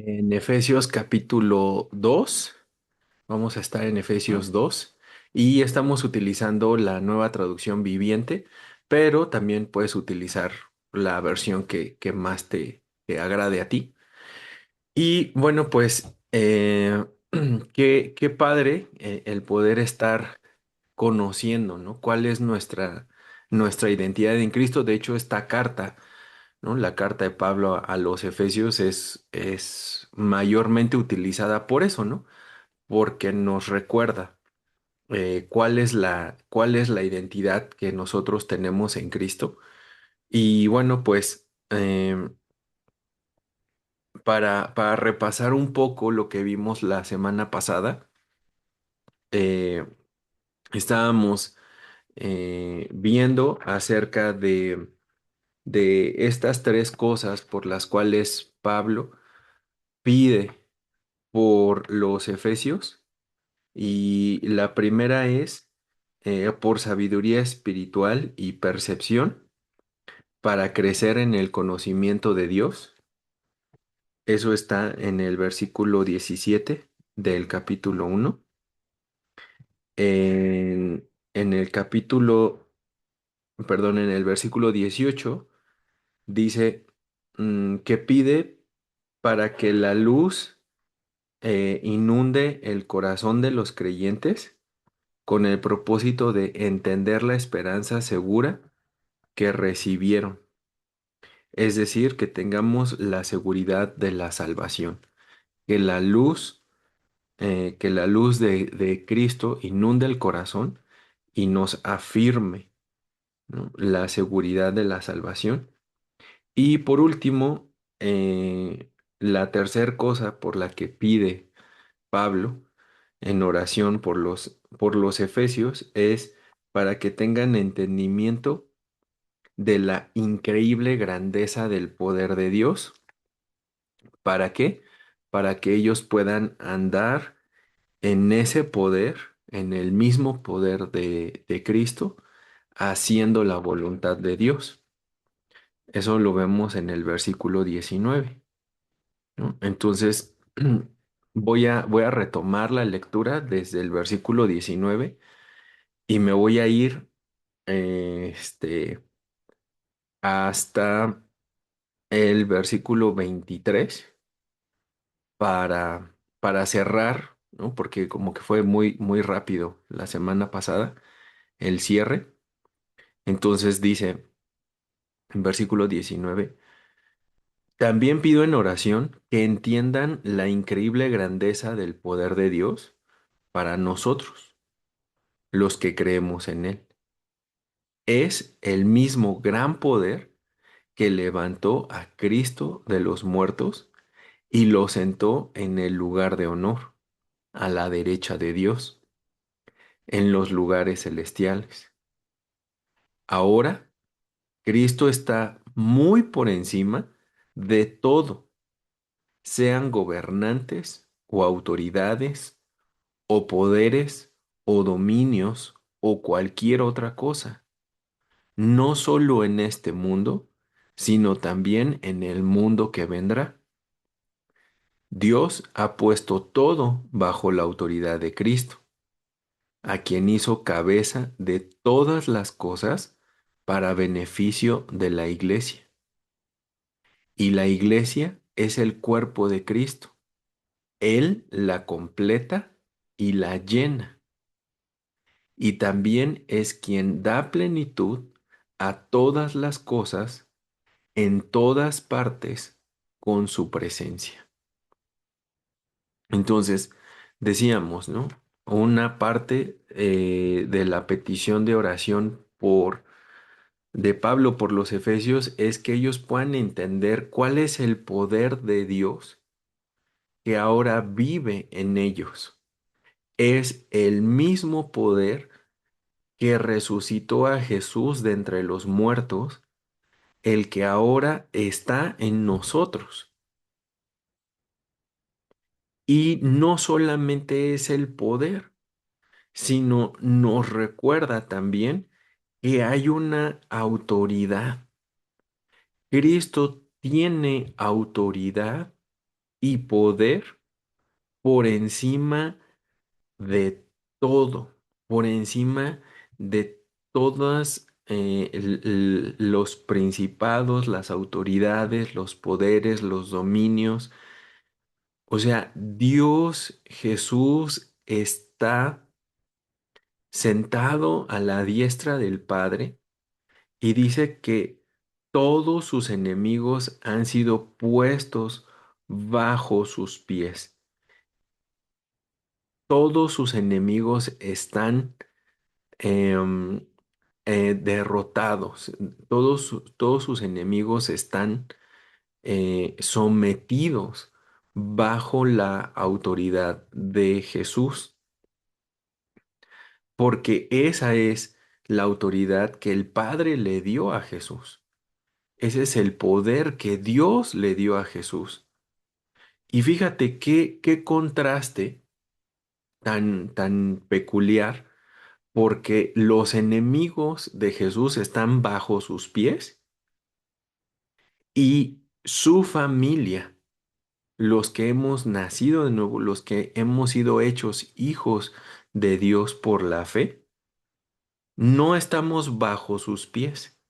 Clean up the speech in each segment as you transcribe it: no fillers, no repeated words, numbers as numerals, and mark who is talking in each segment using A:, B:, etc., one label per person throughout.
A: En Efesios capítulo 2, vamos a estar en Efesios 2 y estamos utilizando la nueva traducción viviente, pero también puedes utilizar la versión que más te agrade a ti. Y bueno, pues qué padre el poder estar conociendo, ¿no? ¿Cuál es nuestra identidad en Cristo? De hecho, esta carta, ¿no? La carta de Pablo a los Efesios es mayormente utilizada por eso, ¿no? Porque nos recuerda cuál es la identidad que nosotros tenemos en Cristo. Y bueno, pues para repasar un poco lo que vimos la semana pasada, eh, estábamos viendo acerca de estas tres cosas por las cuales Pablo pide por los Efesios. Y la primera es por sabiduría espiritual y percepción para crecer en el conocimiento de Dios. Eso está en el versículo 17 del capítulo 1. En el capítulo, perdón, en el versículo 18 dice que pide para que la luz inunde el corazón de los creyentes con el propósito de entender la esperanza segura que recibieron, es decir, que tengamos la seguridad de la salvación, que la luz de Cristo inunde el corazón y nos afirme, ¿no? La seguridad de la salvación. Y por último, la tercera cosa por la que pide Pablo en oración por los Efesios es para que tengan entendimiento de la increíble grandeza del poder de Dios. ¿Para qué? Para que ellos puedan andar en ese poder, en el mismo poder de Cristo, haciendo la voluntad de Dios. Eso lo vemos en el versículo 19, ¿no? Entonces, voy a retomar la lectura desde el versículo 19 y me voy a ir hasta el versículo 23 para cerrar, ¿no? Porque como que fue muy, muy rápido la semana pasada el cierre. Entonces dice en versículo 19, también pido en oración que entiendan la increíble grandeza del poder de Dios para nosotros, los que creemos en Él. Es el mismo gran poder que levantó a Cristo de los muertos y lo sentó en el lugar de honor, a la derecha de Dios, en los lugares celestiales. Ahora, Cristo está muy por encima de todo, sean gobernantes o autoridades o poderes o dominios o cualquier otra cosa, no solo en este mundo, sino también en el mundo que vendrá. Dios ha puesto todo bajo la autoridad de Cristo, a quien hizo cabeza de todas las cosas para beneficio de la iglesia. Y la iglesia es el cuerpo de Cristo. Él la completa y la llena. Y también es quien da plenitud a todas las cosas en todas partes con su presencia. Entonces, decíamos, ¿no? Una parte de la petición de oración de Pablo por los Efesios es que ellos puedan entender cuál es el poder de Dios que ahora vive en ellos. Es el mismo poder que resucitó a Jesús de entre los muertos, el que ahora está en nosotros. Y no solamente es el poder, sino nos recuerda también que hay una autoridad. Cristo tiene autoridad y poder por encima de todo, por encima de todas los principados, las autoridades, los poderes, los dominios. O sea, Dios Jesús está sentado a la diestra del Padre y dice que todos sus enemigos han sido puestos bajo sus pies. Todos sus enemigos están em, derrotados. Todos sus enemigos están sometidos bajo la autoridad de Jesús, porque esa es la autoridad que el Padre le dio a Jesús. Ese es el poder que Dios le dio a Jesús. Y fíjate qué contraste tan peculiar, porque los enemigos de Jesús están bajo sus pies y su familia, los que hemos nacido de nuevo, los que hemos sido hechos hijos de Dios por la fe, no estamos bajo sus pies.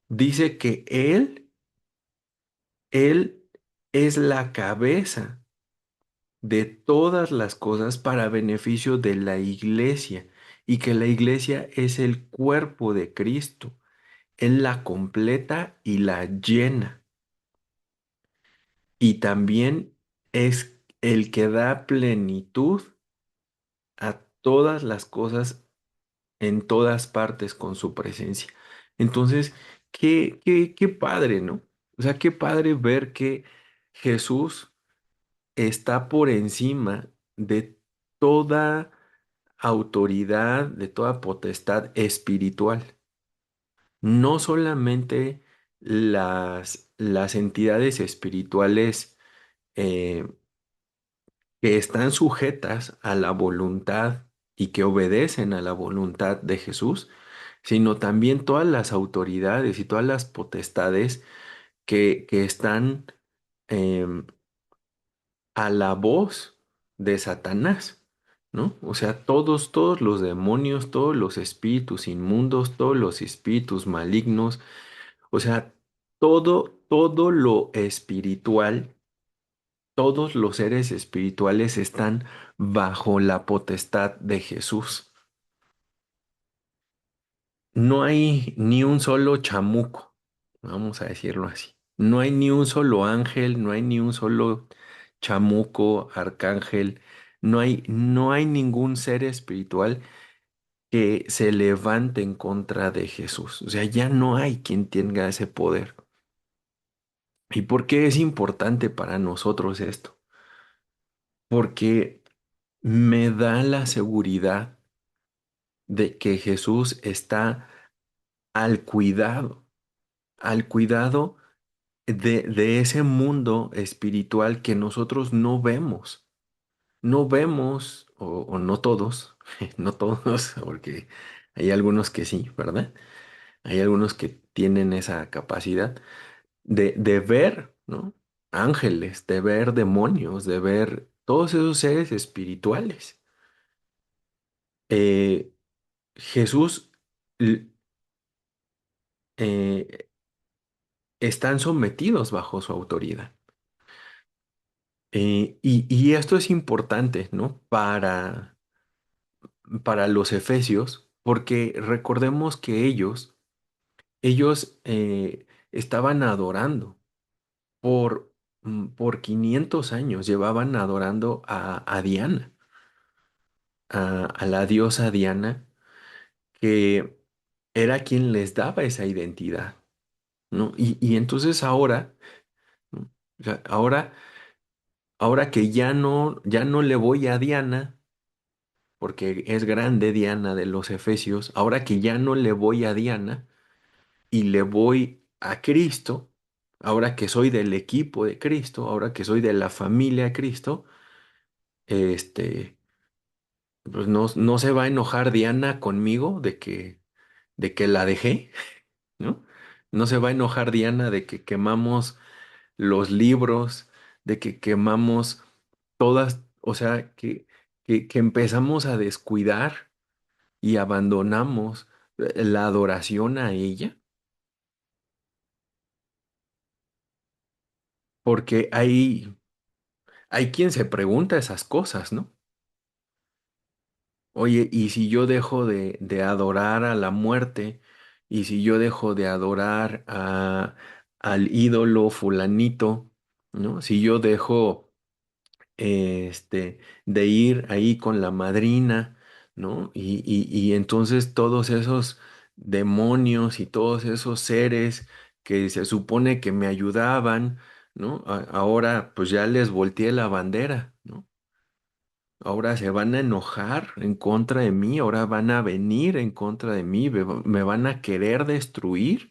A: Dice que Él es la cabeza de todas las cosas para beneficio de la iglesia y que la iglesia es el cuerpo de Cristo. Él la completa y la llena. Y también es el que da plenitud a todas las cosas en todas partes con su presencia. Entonces, qué padre, ¿no? O sea, qué padre ver que Jesús está por encima de toda autoridad, de toda potestad espiritual. No solamente las entidades espirituales eh, que están sujetas a la voluntad y que obedecen a la voluntad de Jesús, sino también todas las autoridades y todas las potestades que están em, a la voz de Satanás, ¿no? O sea, todos los demonios, todos los espíritus inmundos, todos los espíritus malignos, o sea, todo lo espiritual, todos los seres espirituales están bajo la potestad de Jesús. No hay ni un solo chamuco, vamos a decirlo así. No hay ni un solo ángel, no hay ni un solo chamuco, arcángel, no hay ningún ser espiritual que se levante en contra de Jesús. O sea, ya no hay quien tenga ese poder. ¿Y por qué es importante para nosotros esto? Porque me da la seguridad de que Jesús está al cuidado, al cuidado de ese mundo espiritual que nosotros no vemos. No vemos, o no todos, no todos, porque hay algunos que sí, ¿verdad? Hay algunos que tienen esa capacidad de ver, ¿no? Ángeles, de ver demonios, de ver todos esos seres espirituales. Eh, Jesús l- eh, están sometidos bajo su autoridad. Y esto es importante, ¿no? Para los efesios, porque recordemos que ellos estaban adorando por 500 años, llevaban adorando a Diana, a la diosa Diana, que era quien les daba esa identidad, ¿no? Y entonces ahora, ¿no? O sea, ahora que ya no le voy a Diana, porque es grande Diana de los Efesios, ahora que ya no le voy a Diana y le voy a Cristo, ahora que soy del equipo de Cristo, ahora que soy de la familia de Cristo, este, pues no se va a enojar Diana conmigo de que la dejé, ¿no? No se va a enojar Diana de que quemamos los libros de que quemamos todas, o sea, que empezamos a descuidar y abandonamos la adoración a ella, porque hay quien se pregunta esas cosas, ¿no? Oye, ¿y si yo dejo de adorar a la muerte? ¿Y si yo dejo de adorar al ídolo fulanito? ¿No? Si yo dejo de ir ahí con la madrina, ¿no? Y entonces todos esos demonios y todos esos seres que se supone que me ayudaban, ¿no? Ahora pues ya les volteé la bandera, ¿no? Ahora se van a enojar en contra de mí, ahora van a venir en contra de mí, me van a querer destruir.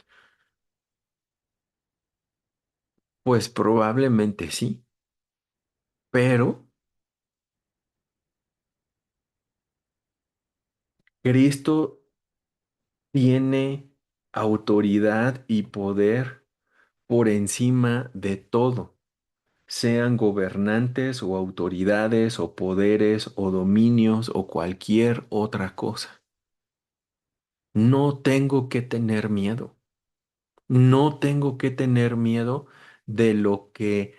A: Pues probablemente sí, pero Cristo tiene autoridad y poder por encima de todo, sean gobernantes o autoridades o poderes o dominios o cualquier otra cosa. No tengo que tener miedo. No tengo que tener miedo de lo que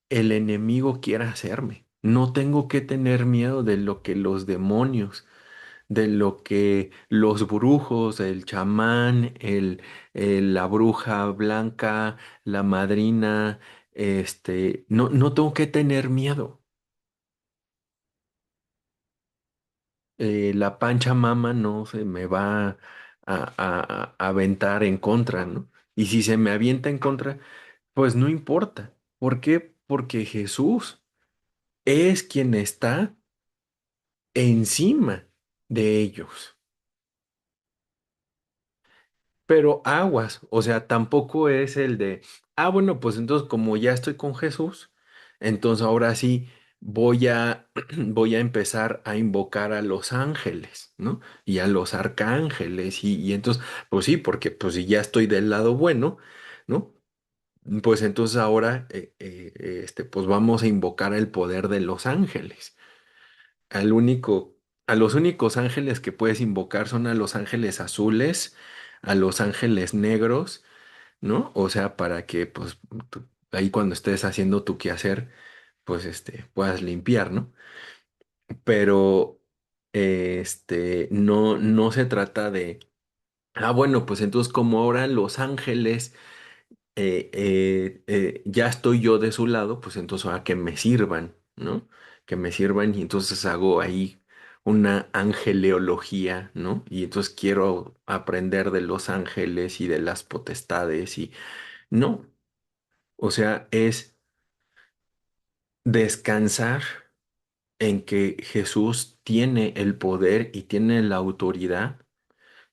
A: el enemigo quiera hacerme. No tengo que tener miedo de lo que los demonios, de lo que los brujos, el chamán, la bruja blanca, la madrina, no tengo que tener miedo. La pancha mama no se me va a aventar en contra, ¿no? Y si se me avienta en contra, pues no importa. ¿Por qué? Porque Jesús es quien está encima de ellos. Pero aguas, o sea, tampoco es el de, bueno, pues entonces como ya estoy con Jesús, entonces ahora sí voy a empezar a invocar a los ángeles, ¿no? Y a los arcángeles, y entonces, pues sí, porque pues si ya estoy del lado bueno, ¿no? Pues entonces ahora, pues vamos a invocar el poder de los ángeles. Al único, a los únicos ángeles que puedes invocar son a los ángeles azules, a los ángeles negros, ¿no? O sea, para que pues ahí cuando estés haciendo tu quehacer, pues puedas limpiar, ¿no? Pero no se trata de, bueno, pues entonces como ahora los ángeles ya estoy yo de su lado, pues entonces ahora que me sirvan, ¿no? Que me sirvan y entonces hago ahí una angeleología, ¿no? Y entonces quiero aprender de los ángeles y de las potestades y no, o sea, es descansar en que Jesús tiene el poder y tiene la autoridad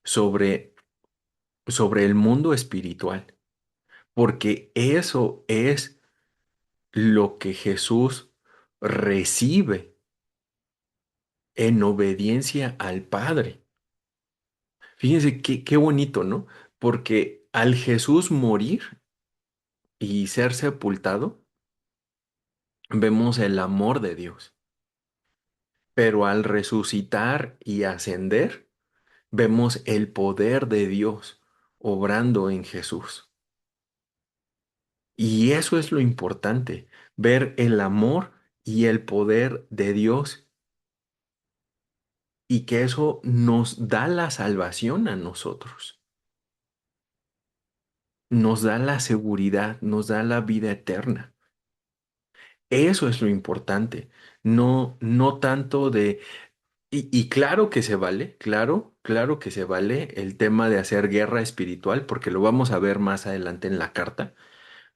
A: sobre, sobre el mundo espiritual, porque eso es lo que Jesús recibe en obediencia al Padre. Fíjense qué bonito, ¿no? Porque al Jesús morir y ser sepultado, vemos el amor de Dios, pero al resucitar y ascender, vemos el poder de Dios obrando en Jesús. Y eso es lo importante, ver el amor y el poder de Dios y que eso nos da la salvación a nosotros, nos da la seguridad, nos da la vida eterna. Eso es lo importante, no tanto de, y claro que se vale, claro que se vale el tema de hacer guerra espiritual, porque lo vamos a ver más adelante en la carta,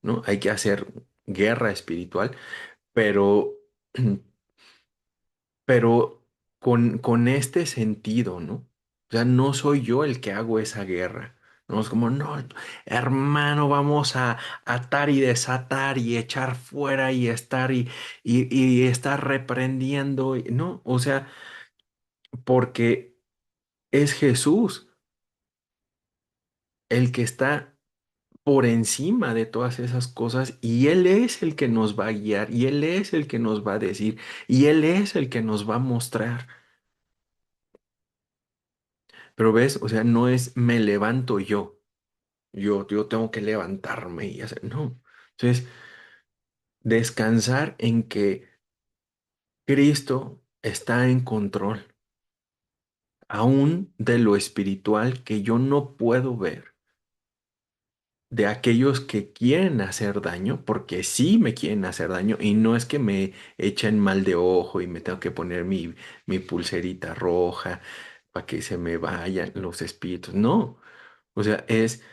A: ¿no? Hay que hacer guerra espiritual, pero pero con este sentido, ¿no? O sea, no soy yo el que hago esa guerra. No es como, no, hermano, vamos a atar y desatar y echar fuera y estar y estar reprendiendo. No, o sea, porque es Jesús el que está por encima de todas esas cosas y Él es el que nos va a guiar y Él es el que nos va a decir y Él es el que nos va a mostrar. Pero ves, o sea, no es me levanto yo tengo que levantarme y hacer, no. Entonces, descansar en que Cristo está en control, aún de lo espiritual que yo no puedo ver, de aquellos que quieren hacer daño, porque sí me quieren hacer daño, y no es que me echen mal de ojo y me tengo que poner mi pulserita roja para que se me vayan los espíritus. No, o sea, es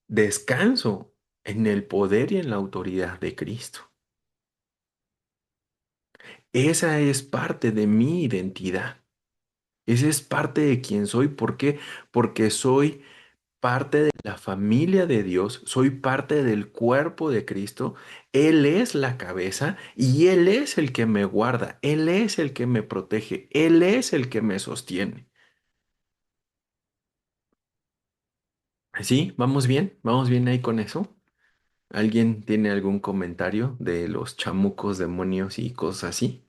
A: descanso en el poder y en la autoridad de Cristo. Esa es parte de mi identidad. Esa es parte de quien soy. ¿Por qué? Porque soy parte de la familia de Dios, soy parte del cuerpo de Cristo. Él es la cabeza y Él es el que me guarda, Él es el que me protege, Él es el que me sostiene. ¿Sí? ¿Vamos bien ahí con eso? ¿Alguien tiene algún comentario de los chamucos, demonios y cosas así?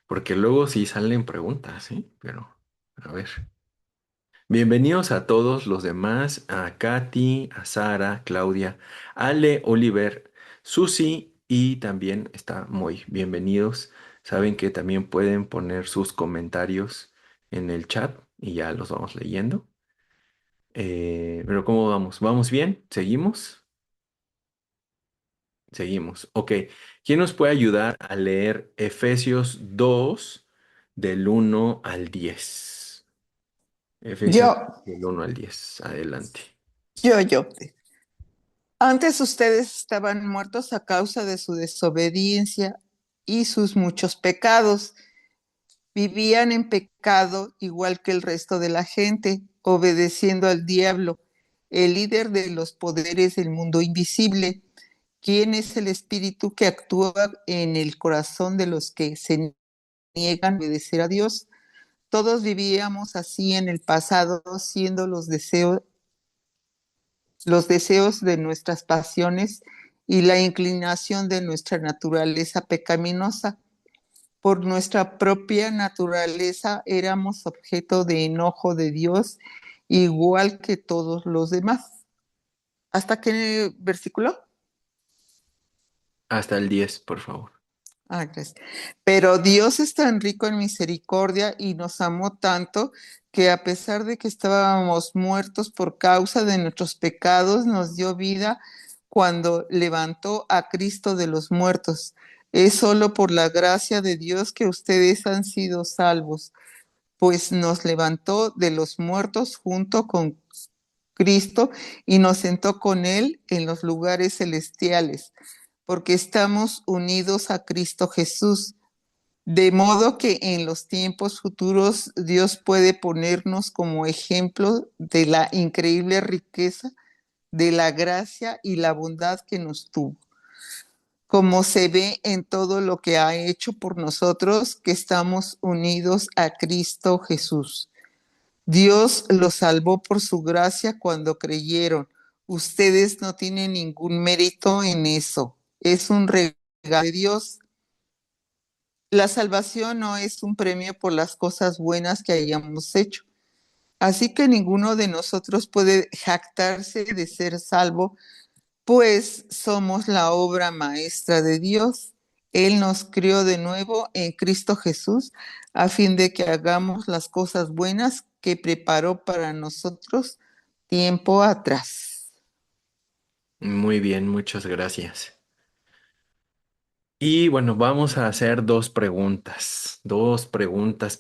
A: Porque luego sí salen preguntas, ¿sí? Pero, a ver. Bienvenidos a todos los demás, a Katy, a Sara, Claudia, Ale, Oliver, Susi y también está muy bienvenidos. Saben que también pueden poner sus comentarios en el chat y ya los vamos leyendo. Pero ¿cómo vamos? ¿Vamos bien? ¿Seguimos? Seguimos. Ok. ¿Quién nos puede ayudar a leer Efesios 2 del 1 al 10?
B: Yo,
A: Efesios del 1 al 10. Adelante.
B: yo. Antes ustedes estaban muertos a causa de su desobediencia y sus muchos pecados. Vivían en pecado igual que el resto de la gente, obedeciendo al diablo, el líder de los poderes del mundo invisible, quien es el espíritu que actúa en el corazón de los que se niegan a obedecer a Dios. Todos vivíamos así en el pasado, siendo los deseos de nuestras pasiones y la inclinación de nuestra naturaleza pecaminosa. Por nuestra propia naturaleza éramos objeto de enojo de Dios, igual que todos los demás. ¿Hasta qué versículo?
A: Hasta el 10, por favor.
B: Ah, gracias. Pero Dios es tan rico en misericordia y nos amó tanto que a pesar de que estábamos muertos por causa de nuestros pecados, nos dio vida cuando levantó a Cristo de los muertos. Es solo por la gracia de Dios que ustedes han sido salvos, pues nos levantó de los muertos junto con Cristo y nos sentó con Él en los lugares celestiales, porque estamos unidos a Cristo Jesús, de modo que en los tiempos futuros Dios puede ponernos como ejemplo de la increíble riqueza de la gracia y la bondad que nos tuvo, como se ve en todo lo que ha hecho por nosotros que estamos unidos a Cristo Jesús. Dios los salvó por su gracia cuando creyeron. Ustedes no tienen ningún mérito en eso. Es un regalo de Dios. La salvación no es un premio por las cosas buenas que hayamos hecho. Así que ninguno de nosotros puede jactarse de ser salvo, pues somos la obra maestra de Dios. Él nos crió de nuevo en Cristo Jesús a fin de que hagamos las cosas buenas que preparó para nosotros tiempo atrás.
A: Muy bien, muchas gracias. Y bueno, vamos a hacer dos preguntas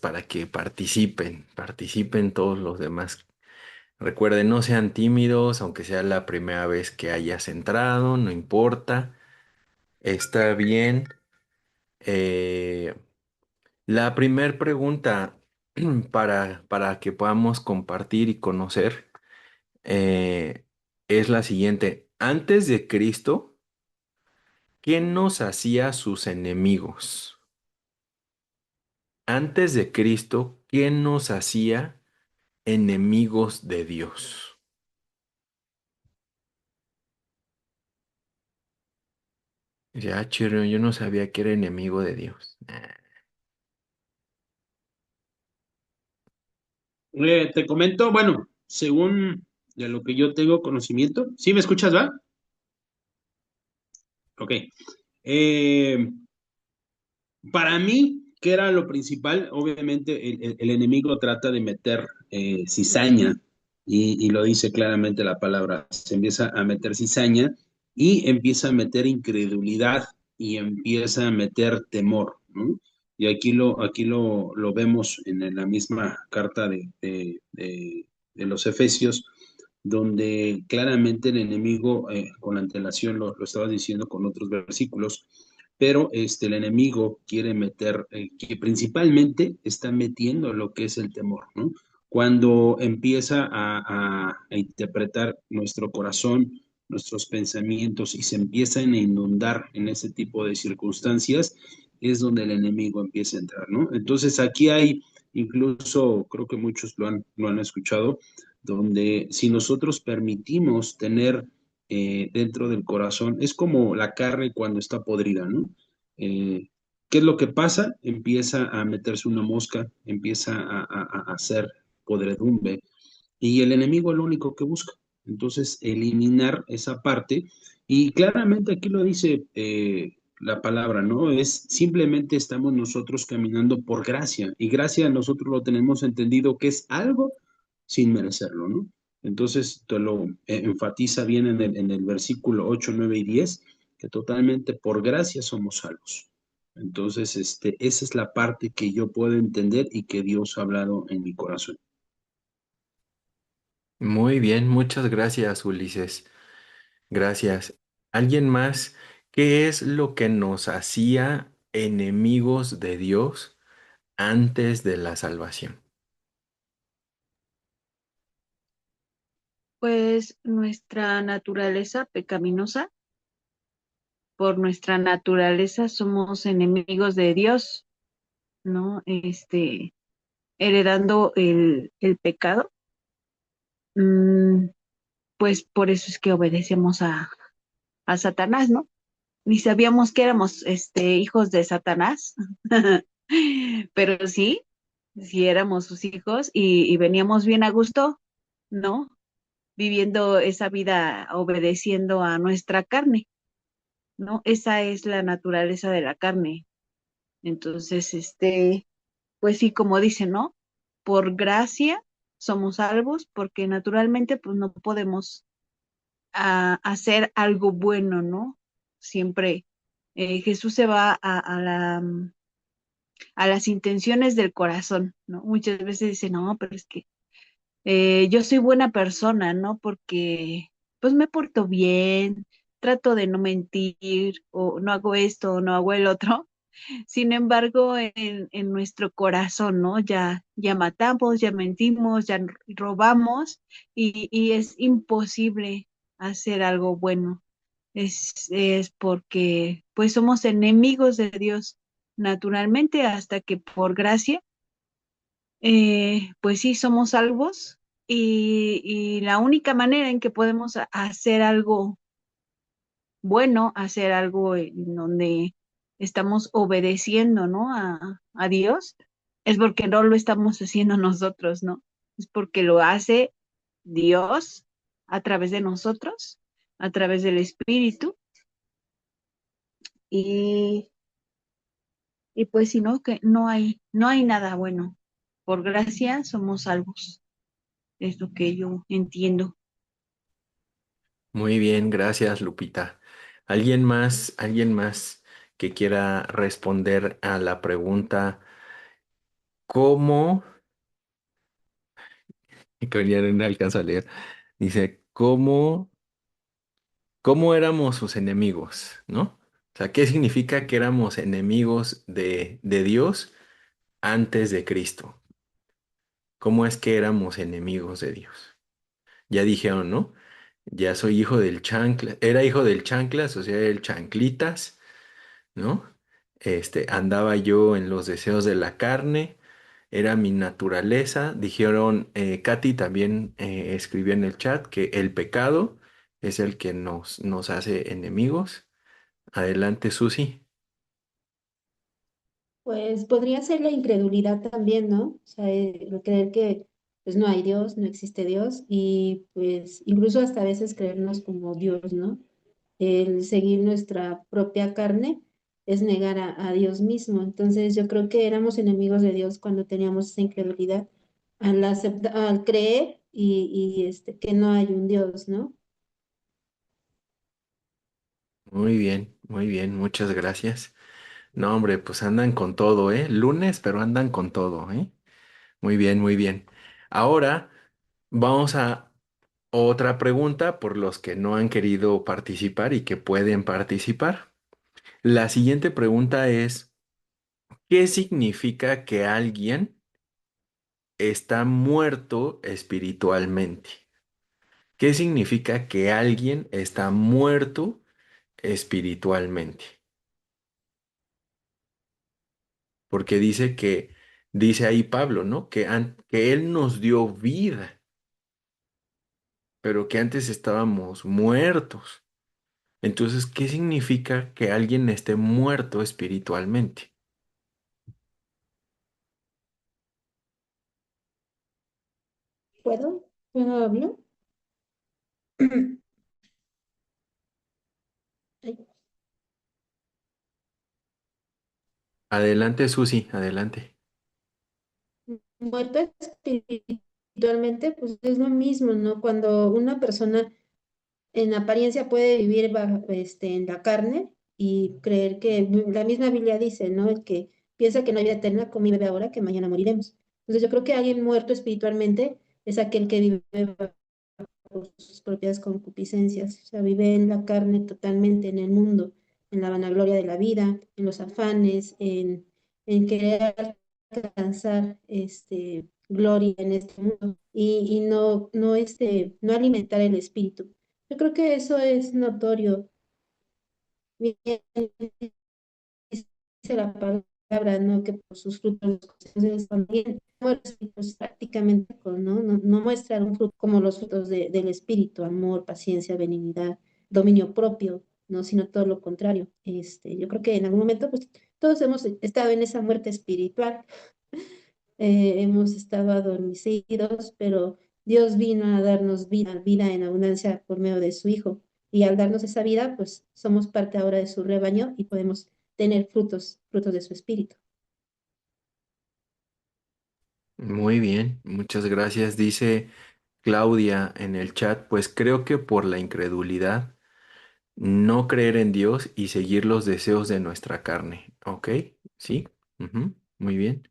A: para que participen todos los demás. Recuerden, no sean tímidos, aunque sea la primera vez que hayas entrado, no importa, está bien. Eh, la primera pregunta para que podamos compartir y conocer eh, es la siguiente. Antes de Cristo, ¿quién nos hacía sus enemigos? Antes de Cristo, ¿quién nos hacía enemigos de Dios? Ya, chiro, yo no sabía que era enemigo de Dios.
C: Te comento, bueno, según de lo que yo tengo conocimiento, ¿sí me escuchas, va? Ok. Eh, para mí, ¿qué era lo principal? Obviamente, el enemigo trata de meter cizaña, y lo dice claramente la palabra. Se empieza a meter cizaña y empieza a meter incredulidad y empieza a meter temor, ¿no? Y aquí lo vemos en la misma carta de los Efesios, donde claramente el enemigo, con antelación lo estaba diciendo con otros versículos, pero el enemigo quiere meter, que principalmente está metiendo lo que es el temor, ¿no? Cuando empieza a interpretar nuestro corazón, nuestros pensamientos y se empiezan a inundar en ese tipo de circunstancias, es donde el enemigo empieza a entrar, ¿no? Entonces aquí hay, incluso creo que muchos lo han escuchado, donde si nosotros permitimos tener dentro del corazón, es como la carne cuando está podrida, ¿no? Eh, ¿Qué es lo que pasa? Empieza a meterse una mosca, empieza a hacer podredumbre, y el enemigo es lo único que busca. Entonces, eliminar esa parte, y claramente aquí lo dice la palabra, ¿no? Es simplemente estamos nosotros caminando por gracia, y gracia nosotros lo tenemos entendido que es algo sin merecerlo, ¿no? Entonces, te lo enfatiza bien en el versículo 8, 9 y 10, que totalmente por gracia somos salvos. Entonces, esa es la parte que yo puedo entender y que Dios ha hablado en mi corazón.
A: Muy bien, muchas gracias, Ulises. Gracias. ¿Alguien más? ¿Qué es lo que nos hacía enemigos de Dios antes de la salvación?
D: Pues nuestra naturaleza pecaminosa, por nuestra naturaleza somos enemigos de Dios, ¿no? Heredando el pecado, mm, pues por eso es que obedecemos a Satanás, ¿no? Ni sabíamos que éramos, hijos de Satanás, pero sí, sí éramos sus hijos y veníamos bien a gusto, ¿no? Viviendo esa vida obedeciendo a nuestra carne, ¿no? Esa es la naturaleza de la carne. Entonces, pues sí, como dice, ¿no? Por gracia somos salvos porque naturalmente pues no podemos hacer algo bueno, ¿no? Siempre Jesús se va a las intenciones del corazón, ¿no? Muchas veces dice, no, pero es que yo soy buena persona, ¿no? Porque pues me porto bien, trato de no mentir, o no hago esto, o no hago el otro. Sin embargo, en nuestro corazón, ¿no? Ya matamos, ya mentimos, ya robamos y es imposible hacer algo bueno. Es porque pues somos enemigos de Dios naturalmente hasta que por gracia, pues sí, somos salvos y la única manera en que podemos hacer algo bueno, hacer algo en donde estamos obedeciendo, ¿no? A Dios, es porque no lo estamos haciendo nosotros, ¿no? Es porque lo hace Dios a través de nosotros, a través del Espíritu, y, y pues si no, que no hay nada bueno. Por gracia somos salvos, es lo que yo entiendo.
A: Muy bien, gracias, Lupita. ¿Alguien más que quiera responder a la pregunta cómo, que ya no alcanzo a leer, dice, ¿cómo éramos sus enemigos? ¿No? O sea, ¿qué significa que éramos enemigos de Dios antes de Cristo? ¿Cómo es que éramos enemigos de Dios? Ya dijeron, ¿no? Ya soy hijo del chancla, era hijo del chanclas, o sea, el chanclitas, ¿no? Andaba yo en los deseos de la carne, era mi naturaleza. Dijeron, Katy también escribió en el chat que el pecado es el que nos hace enemigos. Adelante, Susi.
E: Pues podría ser la incredulidad también, ¿no? O sea, el creer que pues no hay Dios, no existe Dios y pues incluso hasta a veces creernos como Dios, ¿no? El seguir nuestra propia carne es negar a Dios mismo. Entonces yo creo que éramos enemigos de Dios cuando teníamos esa incredulidad al creer que no hay un Dios, ¿no?
A: Muy bien, muchas gracias. No, hombre, pues andan con todo, ¿eh? Lunes, pero andan con todo, ¿eh? Muy bien, muy bien. Ahora vamos a otra pregunta por los que no han querido participar y que pueden participar. La siguiente pregunta es, ¿qué significa que alguien está muerto espiritualmente? ¿Qué significa que alguien está muerto espiritualmente? Porque dice ahí Pablo, ¿no? Que Él nos dio vida, pero que antes estábamos muertos. Entonces, ¿qué significa que alguien esté muerto espiritualmente?
E: ¿Puedo? ¿Puedo hablar? Ay,
A: Adelante, Susi, adelante.
E: muerto espiritualmente, pues es lo mismo, ¿no? Cuando una persona en apariencia puede vivir en la carne y creer que la misma Biblia dice, ¿no? El que piensa que no hay vida eterna, come y bebe ahora, que mañana moriremos. Entonces yo creo que alguien muerto espiritualmente es aquel que vive por sus propias concupiscencias, o sea, vive en la carne totalmente, en el mundo, en la vanagloria de la vida, en los afanes, en querer alcanzar gloria en este mundo y no alimentar el espíritu. Yo creo que eso es notorio. Bien, dice la palabra, ¿no? Que por sus frutos los conoceréis. También bueno, pues, prácticamente no muestran un fruto como los frutos del espíritu, amor, paciencia, benignidad, dominio propio, ¿no? Sino todo lo contrario. Yo creo que en algún momento, pues, todos hemos estado en esa muerte espiritual, hemos estado adormecidos, pero Dios vino a darnos vida, vida en abundancia por medio de su Hijo. Y al darnos esa vida, pues somos parte ahora de su rebaño y podemos tener frutos, frutos de su espíritu.
A: Muy bien, muchas gracias. Dice Claudia en el chat, pues creo que por la incredulidad, no creer en Dios y seguir los deseos de nuestra carne. ¿Ok? Sí. Ujú, muy bien.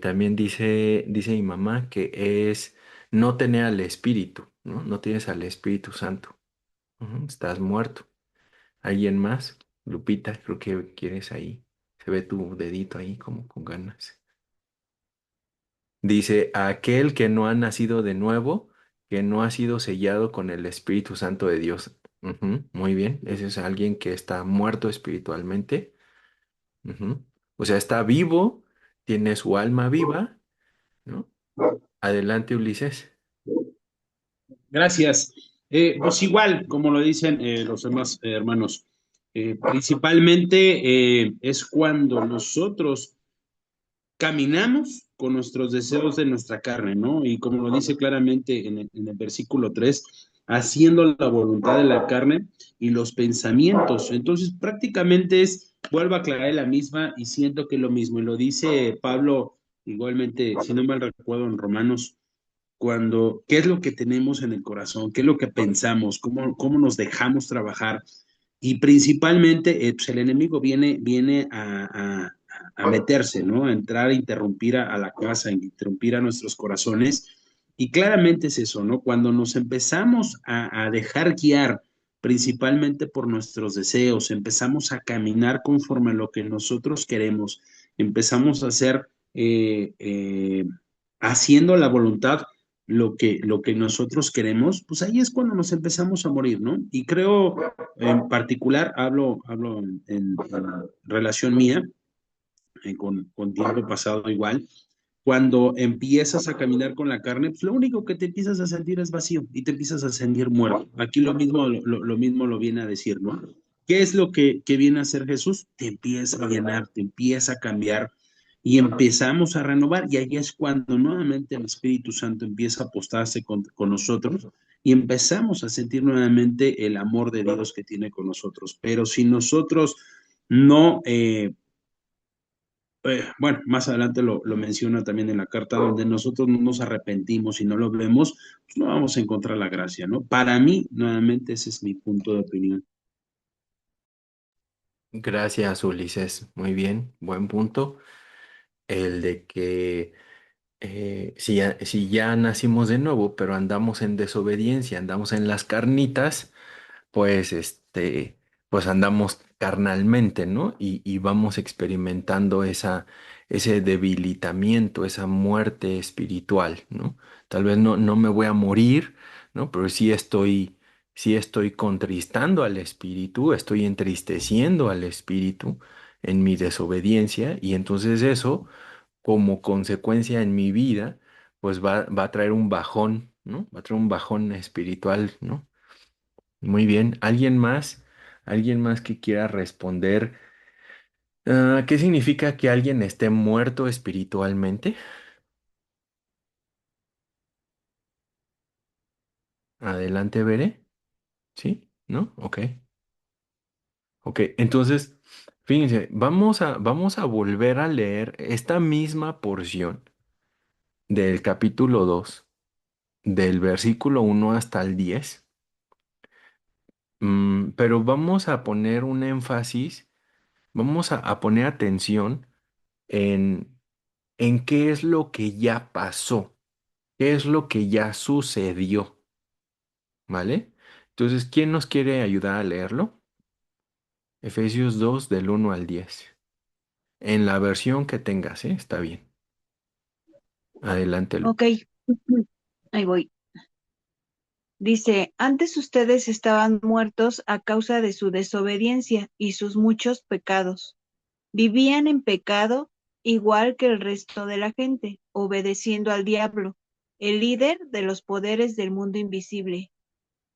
A: También dice mi mamá que es no tener al Espíritu, ¿no? No tienes al Espíritu Santo. Ujú, estás muerto. ¿Alguien más? Lupita, creo que quieres ahí. Se ve tu dedito ahí como con ganas. Dice, aquel que no ha nacido de nuevo, que no ha sido sellado con el Espíritu Santo de Dios. Ujú, muy bien, ese es alguien que está muerto espiritualmente. Ujú. O sea, está vivo, tiene su alma viva, ¿no? Adelante, Ulises.
C: Gracias. Pues igual, como lo dicen los demás hermanos, principalmente es cuando nosotros caminamos con nuestros deseos de nuestra carne, ¿no? Y como lo dice claramente en el versículo 3, haciendo la voluntad de la carne y los pensamientos. Entonces, prácticamente vuelvo a aclarar la misma y siento que es lo mismo. Y lo dice Pablo igualmente, si no mal recuerdo, en Romanos qué es lo que tenemos en el corazón, qué es lo que pensamos, cómo nos dejamos trabajar. Y principalmente, pues el enemigo viene a meterse, ¿no? A entrar, a interrumpir a la casa, a interrumpir a nuestros corazones. Y claramente es eso, ¿no? Cuando nos empezamos a dejar guiar principalmente por nuestros deseos, empezamos a caminar conforme a lo que nosotros queremos, empezamos a hacer, haciendo la voluntad lo que nosotros queremos, pues ahí es cuando nos empezamos a morir, ¿no? Y creo, en particular, hablo en relación mía, con tiempo pasado igual, cuando empiezas a caminar con la carne, pues lo único que te empiezas a sentir es vacío y te empiezas a sentir muerto. Aquí lo mismo lo mismo lo viene a decir, ¿no? ¿Qué es lo que viene a hacer Jesús? Te empieza a llenar, te empieza a cambiar y empezamos a renovar y ahí es cuando nuevamente el Espíritu Santo empieza a apostarse con nosotros y empezamos a sentir nuevamente el amor de Dios que tiene con nosotros. Pero si nosotros no, bueno, más adelante lo menciona también en la carta, donde nosotros no nos arrepentimos y no lo vemos, pues no vamos a encontrar la gracia, ¿no? Para mí, nuevamente, ese es mi punto de opinión.
A: Gracias, Ulises. Muy bien, buen punto. El de que si ya nacimos de nuevo, pero andamos en desobediencia, andamos en las carnitas, pues pues andamos carnalmente, ¿no? Y vamos experimentando ese debilitamiento, esa muerte espiritual, ¿no? Tal vez no me voy a morir, ¿no? Pero sí estoy contristando al espíritu, estoy entristeciendo al espíritu en mi desobediencia, y entonces eso, como consecuencia en mi vida, pues va a traer un bajón, ¿no? Va a traer un bajón espiritual, ¿no? Muy bien. ¿Alguien más? ¿Alguien más que quiera responder? ¿Qué significa que alguien esté muerto espiritualmente? Adelante, veré. ¿Sí? ¿No? Ok. Ok. Entonces, fíjense, vamos a volver a leer esta misma porción del capítulo 2, del versículo 1 hasta el 10. Pero vamos a poner un énfasis, vamos a poner atención en, en qué es lo que ya pasó. ¿Qué es lo que ya sucedió? ¿Vale? Entonces, ¿quién nos quiere ayudar a leerlo? Efesios 2 del 1 al 10. En la versión que tengas, ¿eh? Está bien. Adelante, Lu.
D: Ok, ahí voy. Dice, antes ustedes estaban muertos a causa de su desobediencia y sus muchos pecados. Vivían en pecado igual que el resto de la gente, obedeciendo al diablo, el líder de los poderes del mundo invisible,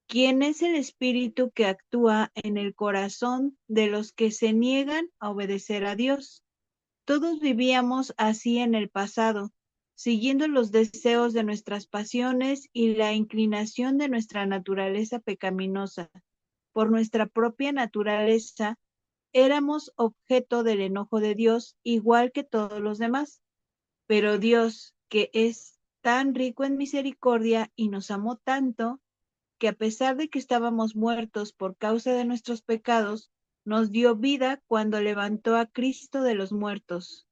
D: quien es el espíritu que actúa en el corazón de los que se niegan a obedecer a Dios. Todos vivíamos así en el pasado, siguiendo los deseos de nuestras pasiones y la inclinación de nuestra naturaleza pecaminosa. Por nuestra propia naturaleza, éramos objeto del enojo de Dios, igual que todos los demás. Pero Dios, que es tan rico en misericordia y nos amó tanto, que a pesar de que estábamos muertos por causa de nuestros pecados, nos dio vida cuando levantó a Cristo de los muertos.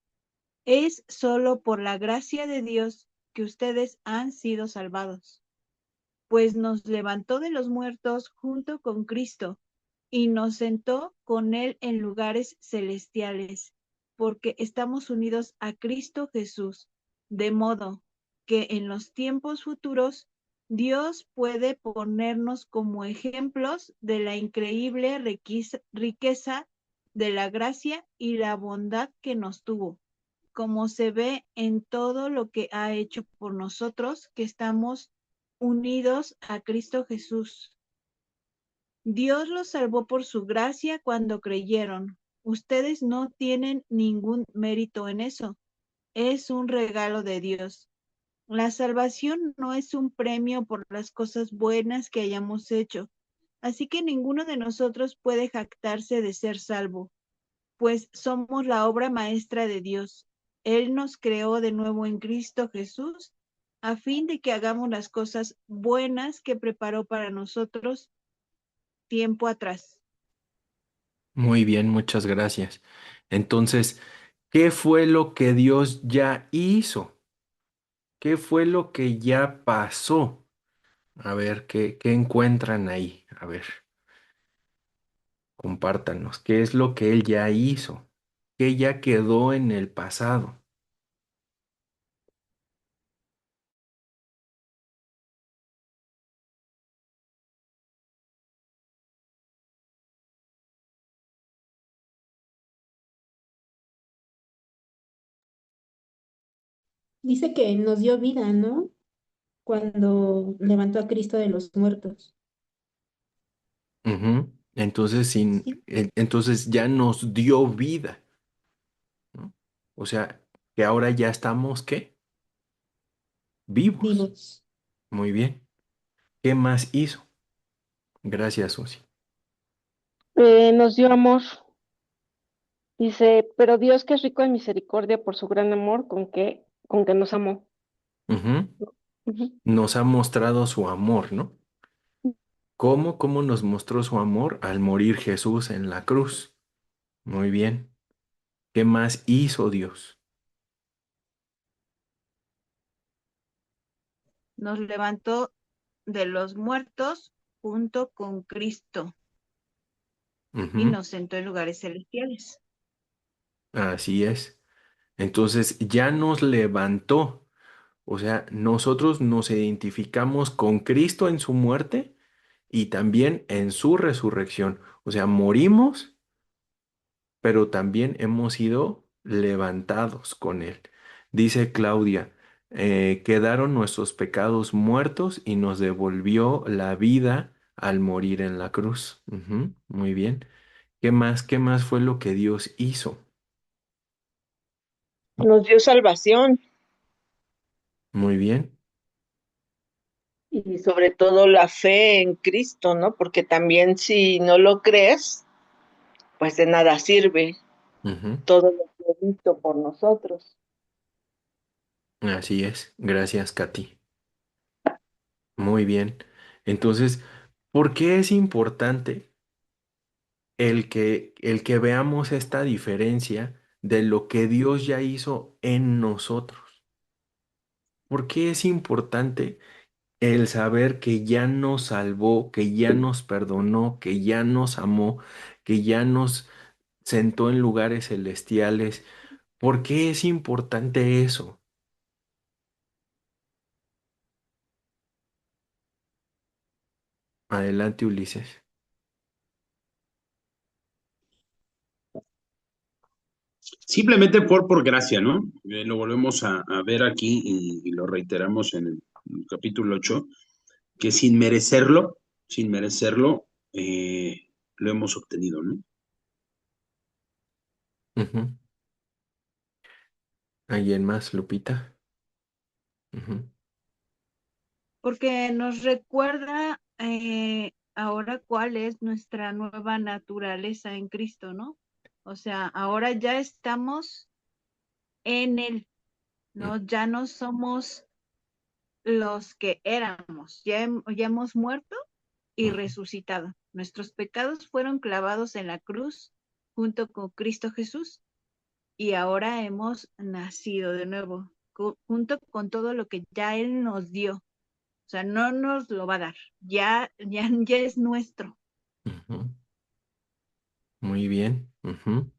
D: Es solo por la gracia de Dios que ustedes han sido salvados, pues nos levantó de los muertos junto con Cristo y nos sentó con Él en lugares celestiales, porque estamos unidos a Cristo Jesús, de modo que en los tiempos futuros Dios puede ponernos como ejemplos de la increíble riqueza de la gracia y la bondad que nos tuvo, como se ve en todo lo que ha hecho por nosotros que estamos unidos a Cristo Jesús. Dios los salvó por su gracia cuando creyeron. Ustedes no tienen ningún mérito en eso. Es un regalo de Dios. La salvación no es un premio por las cosas buenas que hayamos hecho, así que ninguno de nosotros puede jactarse de ser salvo, pues somos la obra maestra de Dios. Él nos creó de nuevo en Cristo Jesús, a fin de que hagamos las cosas buenas que preparó para nosotros tiempo atrás.
A: Muy bien, muchas gracias. Entonces, ¿qué fue lo que Dios ya hizo? ¿Qué fue lo que ya pasó? A ver, ¿qué encuentran ahí? A ver, compártanos. ¿Qué es lo que Él ya hizo? ¿Qué ya quedó en el pasado?
E: Dice que nos dio vida, ¿no? Cuando levantó a Cristo de los muertos.
A: Ujú. Entonces,
E: Sí,
A: entonces ya nos dio vida, ¿no? O sea, que ahora ya estamos, ¿qué? Vivos.
E: vivos.
A: Muy bien. ¿Qué más hizo? Gracias, Susi.
F: Nos dio amor. Dice, pero Dios que es rico en misericordia por su gran amor con que nos amó.
A: Ujú.
F: Ujú.
A: Nos ha mostrado su amor, ¿no? ¿Cómo? ¿Cómo nos mostró su amor? Al morir Jesús en la cruz. Muy bien. ¿Qué más hizo Dios?
D: Nos levantó de los muertos junto con Cristo y
A: Ujú.
D: nos sentó en lugares celestiales.
A: Así es. Entonces ya nos levantó. O sea, nosotros nos identificamos con Cristo en su muerte y también en su resurrección. O sea, morimos, pero también hemos sido levantados con Él. Dice Claudia, quedaron nuestros pecados muertos y nos devolvió la vida al morir en la cruz. Ujú, muy bien. ¿Qué más? ¿Qué más fue lo que Dios hizo?
F: Nos dio salvación
A: Muy bien.
F: y sobre todo la fe en Cristo, ¿no? Porque también si no lo crees, pues de nada sirve
A: Ujú,
F: todo lo que he visto por nosotros.
A: así es. Gracias, Katy. Muy bien. Entonces, ¿por qué es importante el que veamos esta diferencia de lo que Dios ya hizo en nosotros? ¿Por qué es importante el saber que ya nos salvó, que ya nos perdonó, que ya nos amó, que ya nos sentó en lugares celestiales? ¿Por qué es importante eso? Adelante, Ulises.
C: Simplemente por gracia, ¿no? Lo volvemos a ver aquí y lo reiteramos en el capítulo 8 que sin merecerlo, lo hemos obtenido, ¿no?
A: Ujú. ¿Alguien más, Lupita? Ujú,
D: Porque nos recuerda ahora cuál es nuestra nueva naturaleza en Cristo, ¿no? O sea, ahora ya estamos en Él, ¿no? Ya no somos los que éramos, ya hemos muerto y
A: ujú,
D: resucitado. Nuestros pecados fueron clavados en la cruz junto con Cristo Jesús y ahora hemos nacido de nuevo, junto con todo lo que ya Él nos dio. O sea, no nos lo va a dar, ya es nuestro.
A: ujú. Muy bien. Ujú.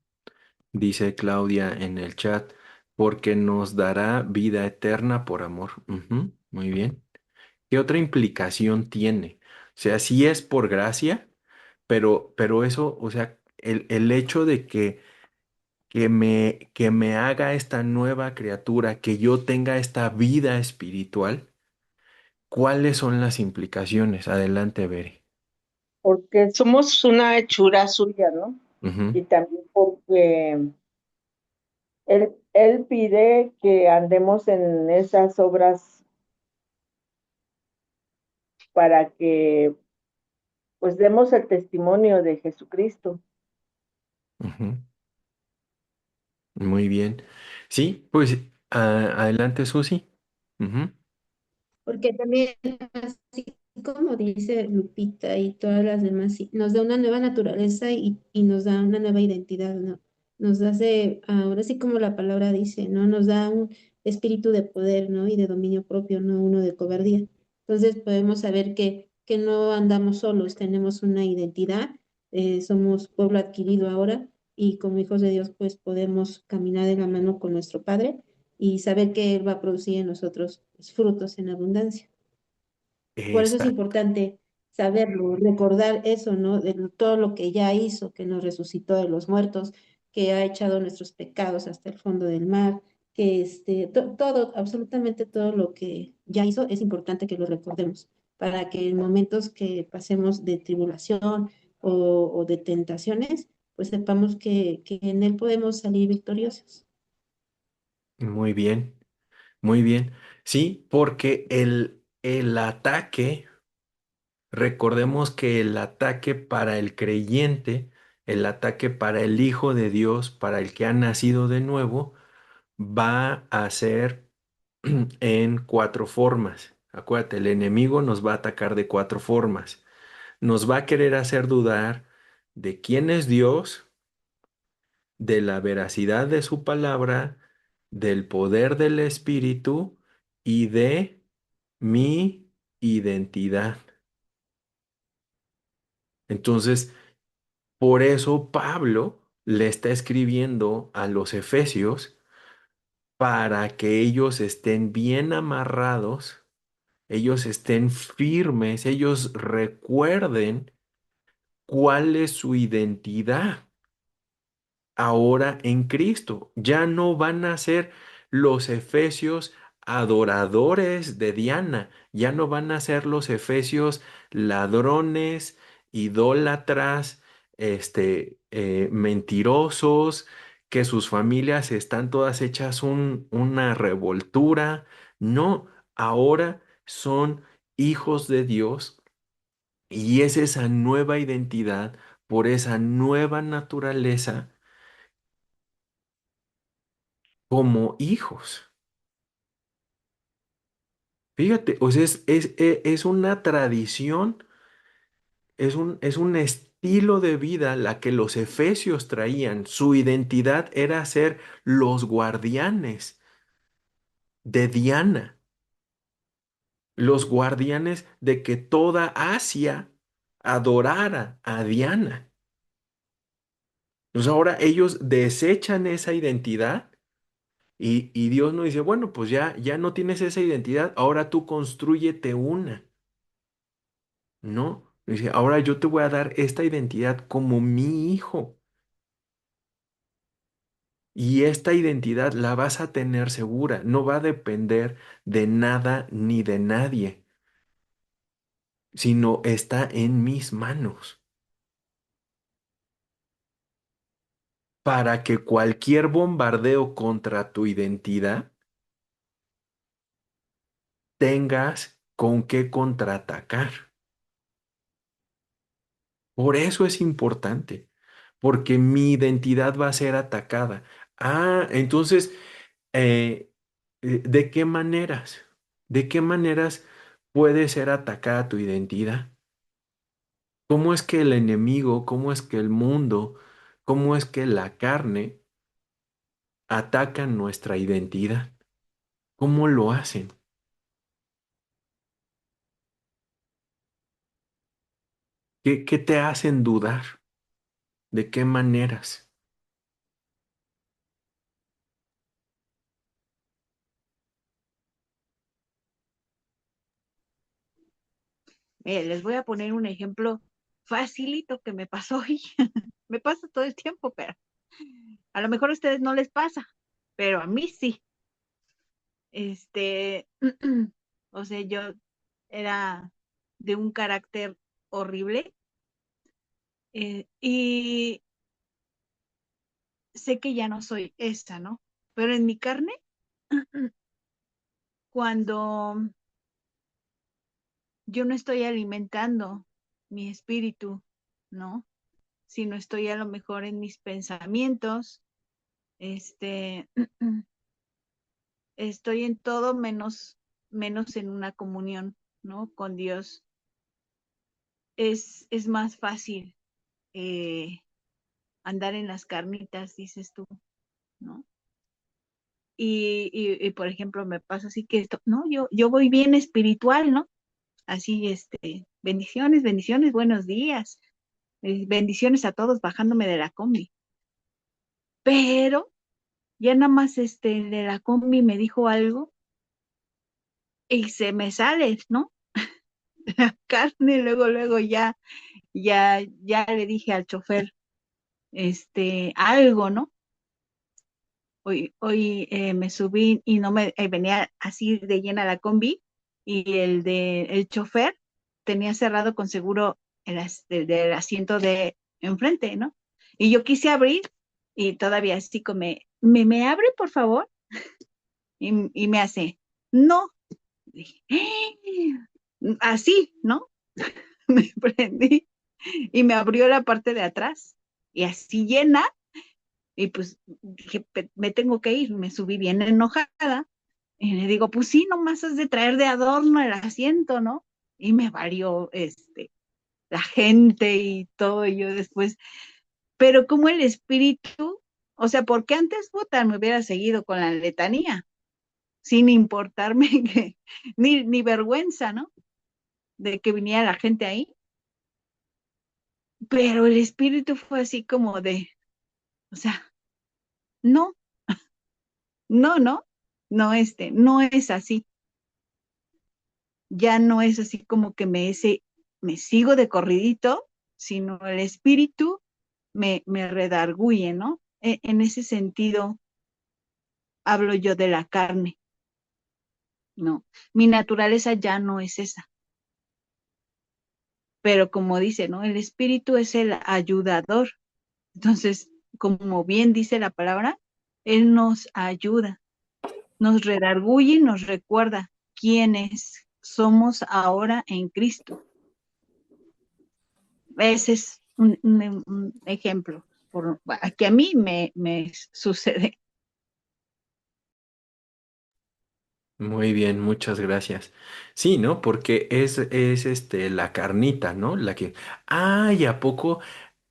A: Dice Claudia en el chat, porque nos dará vida eterna por amor. Ujú, muy bien. ¿Qué otra implicación tiene? O sea, sí es por gracia, pero eso, o sea, el hecho de que me haga esta nueva criatura, que yo tenga esta vida espiritual, ¿cuáles son las implicaciones? Adelante, Bere.
F: Porque somos una hechura suya, ¿no?
A: Ujú,
F: Y también porque él pide que andemos en esas obras para que pues demos el testimonio de Jesucristo.
A: ujú, muy bien. Sí, pues adelante, Susi. Ujú,
E: Porque también, así como dice Lupita y todas las demás, sí, nos da una nueva naturaleza y nos da una nueva identidad, ¿no? Nos hace, ahora sí como la palabra dice, ¿no? Nos da un espíritu de poder, ¿no? Y de dominio propio, no uno de cobardía. Entonces podemos saber que no andamos solos, tenemos una identidad, somos pueblo adquirido ahora y como hijos de Dios, pues podemos caminar de la mano con nuestro Padre y saber que Él va a producir en nosotros pues, frutos en abundancia. Por eso es
A: exacto.
E: importante saberlo, recordar eso, ¿no? De todo lo que ya hizo, que nos resucitó de los muertos, que ha echado nuestros pecados hasta el fondo del mar, que todo, absolutamente todo lo que ya hizo es importante que lo recordemos para que en momentos que pasemos de tribulación o de tentaciones, pues sepamos que en Él podemos salir victoriosos.
A: Muy bien, muy bien. Sí, porque el ataque, recordemos que el ataque para el creyente, el ataque para el Hijo de Dios, para el que ha nacido de nuevo, va a ser en cuatro formas. Acuérdate, el enemigo nos va a atacar de cuatro formas. Nos va a querer hacer dudar de quién es Dios, de la veracidad de su palabra, del poder del Espíritu y de mi identidad. Entonces, por eso Pablo le está escribiendo a los efesios para que ellos estén bien amarrados, ellos estén firmes, ellos recuerden cuál es su identidad ahora en Cristo. Ya no van a ser los efesios adoradores de Diana, ya no van a ser los efesios ladrones, idólatras, mentirosos, que sus familias están todas hechas una revoltura. No, ahora son hijos de Dios y es esa nueva identidad por esa nueva naturaleza como hijos. Fíjate, o sea, es una tradición, es un estilo de vida la que los efesios traían. Su identidad era ser los guardianes de Diana, los guardianes de que toda Asia adorara a Diana. Entonces ahora ellos desechan esa identidad y Dios nos dice, bueno, pues ya no tienes esa identidad, ahora tú constrúyete una. No, dice, ahora yo te voy a dar esta identidad como mi hijo. Y esta identidad la vas a tener segura, no va a depender de nada ni de nadie, sino está en mis manos para que cualquier bombardeo contra tu identidad tengas con qué contraatacar. Por eso es importante, porque mi identidad va a ser atacada. Ah, entonces ¿de qué maneras? ¿De qué maneras puede ser atacada tu identidad? ¿Cómo es que el enemigo, cómo es que el mundo, cómo es que la carne atacan nuestra identidad? ¿Cómo lo hacen? ¿Qué te hacen dudar? ¿De qué maneras?
D: Les voy a poner un ejemplo facilito que me pasó hoy. Me pasa todo el tiempo, pero a lo mejor a ustedes no les pasa, pero a mí sí. Este, o sea, yo era de un carácter horrible, y sé que ya no soy esa, ¿no? Pero en mi carne, cuando yo no estoy alimentando mi espíritu, ¿no? Sino estoy a lo mejor en mis pensamientos, este, estoy en todo menos en una comunión, ¿no? Con Dios. Es más fácil eh, andar en las carnitas, dices tú, ¿no? Por ejemplo, me pasa así que esto, no, yo voy bien espiritual, ¿no? Así, bendiciones, bendiciones, buenos días, bendiciones a todos bajándome de la combi. Pero ya nada más de la combi me dijo algo y se me sale, ¿no? La carne, luego ya le dije al chofer, algo, ¿no? Hoy me subí y no me venía así de llena la combi y el chofer tenía cerrado con seguro del asiento de enfrente, ¿no? Y yo quise abrir y todavía así como, ¿me abre, por favor? Y me hace, no. Dije, así, ¿no? Me prendí y me abrió la parte de atrás y así llena. Y pues dije, me tengo que ir, me subí bien enojada y le digo, pues sí, nomás has de traer de adorno el asiento, ¿no? Y me valió la gente y todo, y yo después, pero como el espíritu, o sea, porque antes puta me hubiera seguido con la letanía, sin importarme que, ni vergüenza, ¿no? De que viniera la gente ahí, pero el espíritu fue así como o sea, no, no, no, no es así, ya no es así como que me sigo de corridito, sino el espíritu me redarguye, ¿no? En ese sentido hablo yo de la carne, ¿no? Mi naturaleza ya no es esa, pero como dice, ¿no? El espíritu es el ayudador. Entonces, como bien dice la palabra, él nos ayuda, nos redarguye y nos recuerda quiénes somos ahora en Cristo. Ese es un ejemplo que a mí me sucede.
A: Muy bien, muchas gracias. Sí, ¿no? Porque es la carnita, ¿no? La que, ay, ¿a poco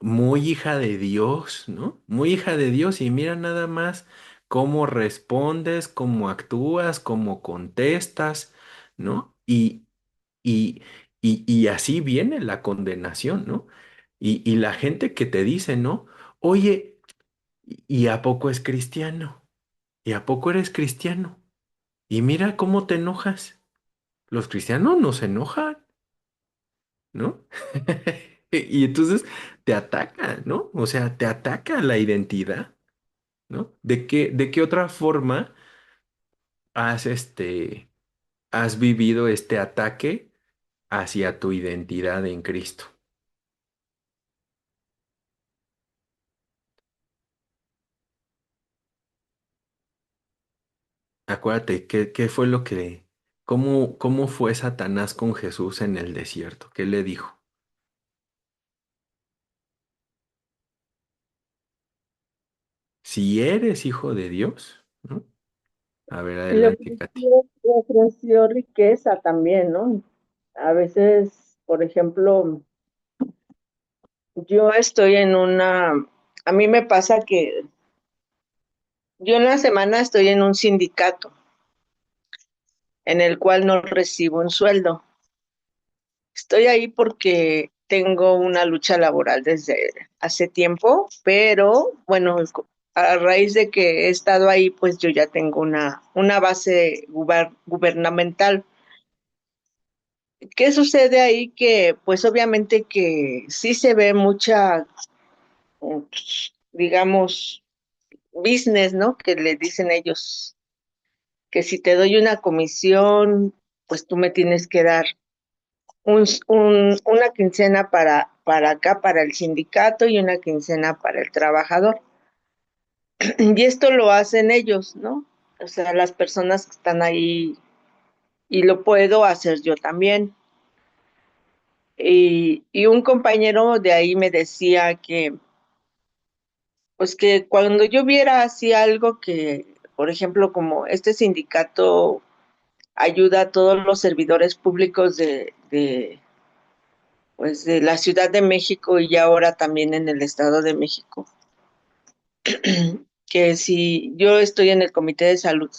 A: muy hija de Dios, ¿no? Muy hija de Dios y mira nada más cómo respondes, cómo actúas, cómo contestas, ¿no? Y, y así viene la condenación, ¿no? Y la gente que te dice, ¿no? Oye, ¿y a poco es cristiano? ¿Y a poco eres cristiano? Y mira cómo te enojas. Los cristianos no se enojan, ¿no? Y entonces te ataca, ¿no? O sea, te ataca la identidad, ¿no? De qué otra forma has, has vivido este ataque hacia tu identidad en Cristo? Acuérdate, qué fue lo que, cómo fue Satanás con Jesús en el desierto? ¿Qué le dijo? Si eres hijo de Dios, ¿no? A ver,
F: Y le
A: adelante, Katy.
F: ofreció riqueza también, ¿no? A veces, por ejemplo, yo estoy a mí me pasa que yo en la semana estoy en un sindicato en el cual no recibo un sueldo. Estoy ahí porque tengo una lucha laboral desde hace tiempo, pero bueno, a raíz de que he estado ahí, pues yo ya tengo una base gubernamental. ¿Qué sucede ahí? Que pues obviamente que sí se ve mucha, digamos, business, ¿no? Que le dicen ellos, que si te doy una comisión, pues tú me tienes que dar una quincena para acá, para el sindicato y una quincena para el trabajador. Y esto lo hacen ellos, ¿no? O sea, las personas que están ahí y lo puedo hacer yo también. Y un compañero de ahí me decía que, pues que cuando yo viera así algo que, por ejemplo, como este sindicato ayuda a todos los servidores públicos pues de la Ciudad de México y ahora también en el Estado de México, que si yo estoy en el comité de salud,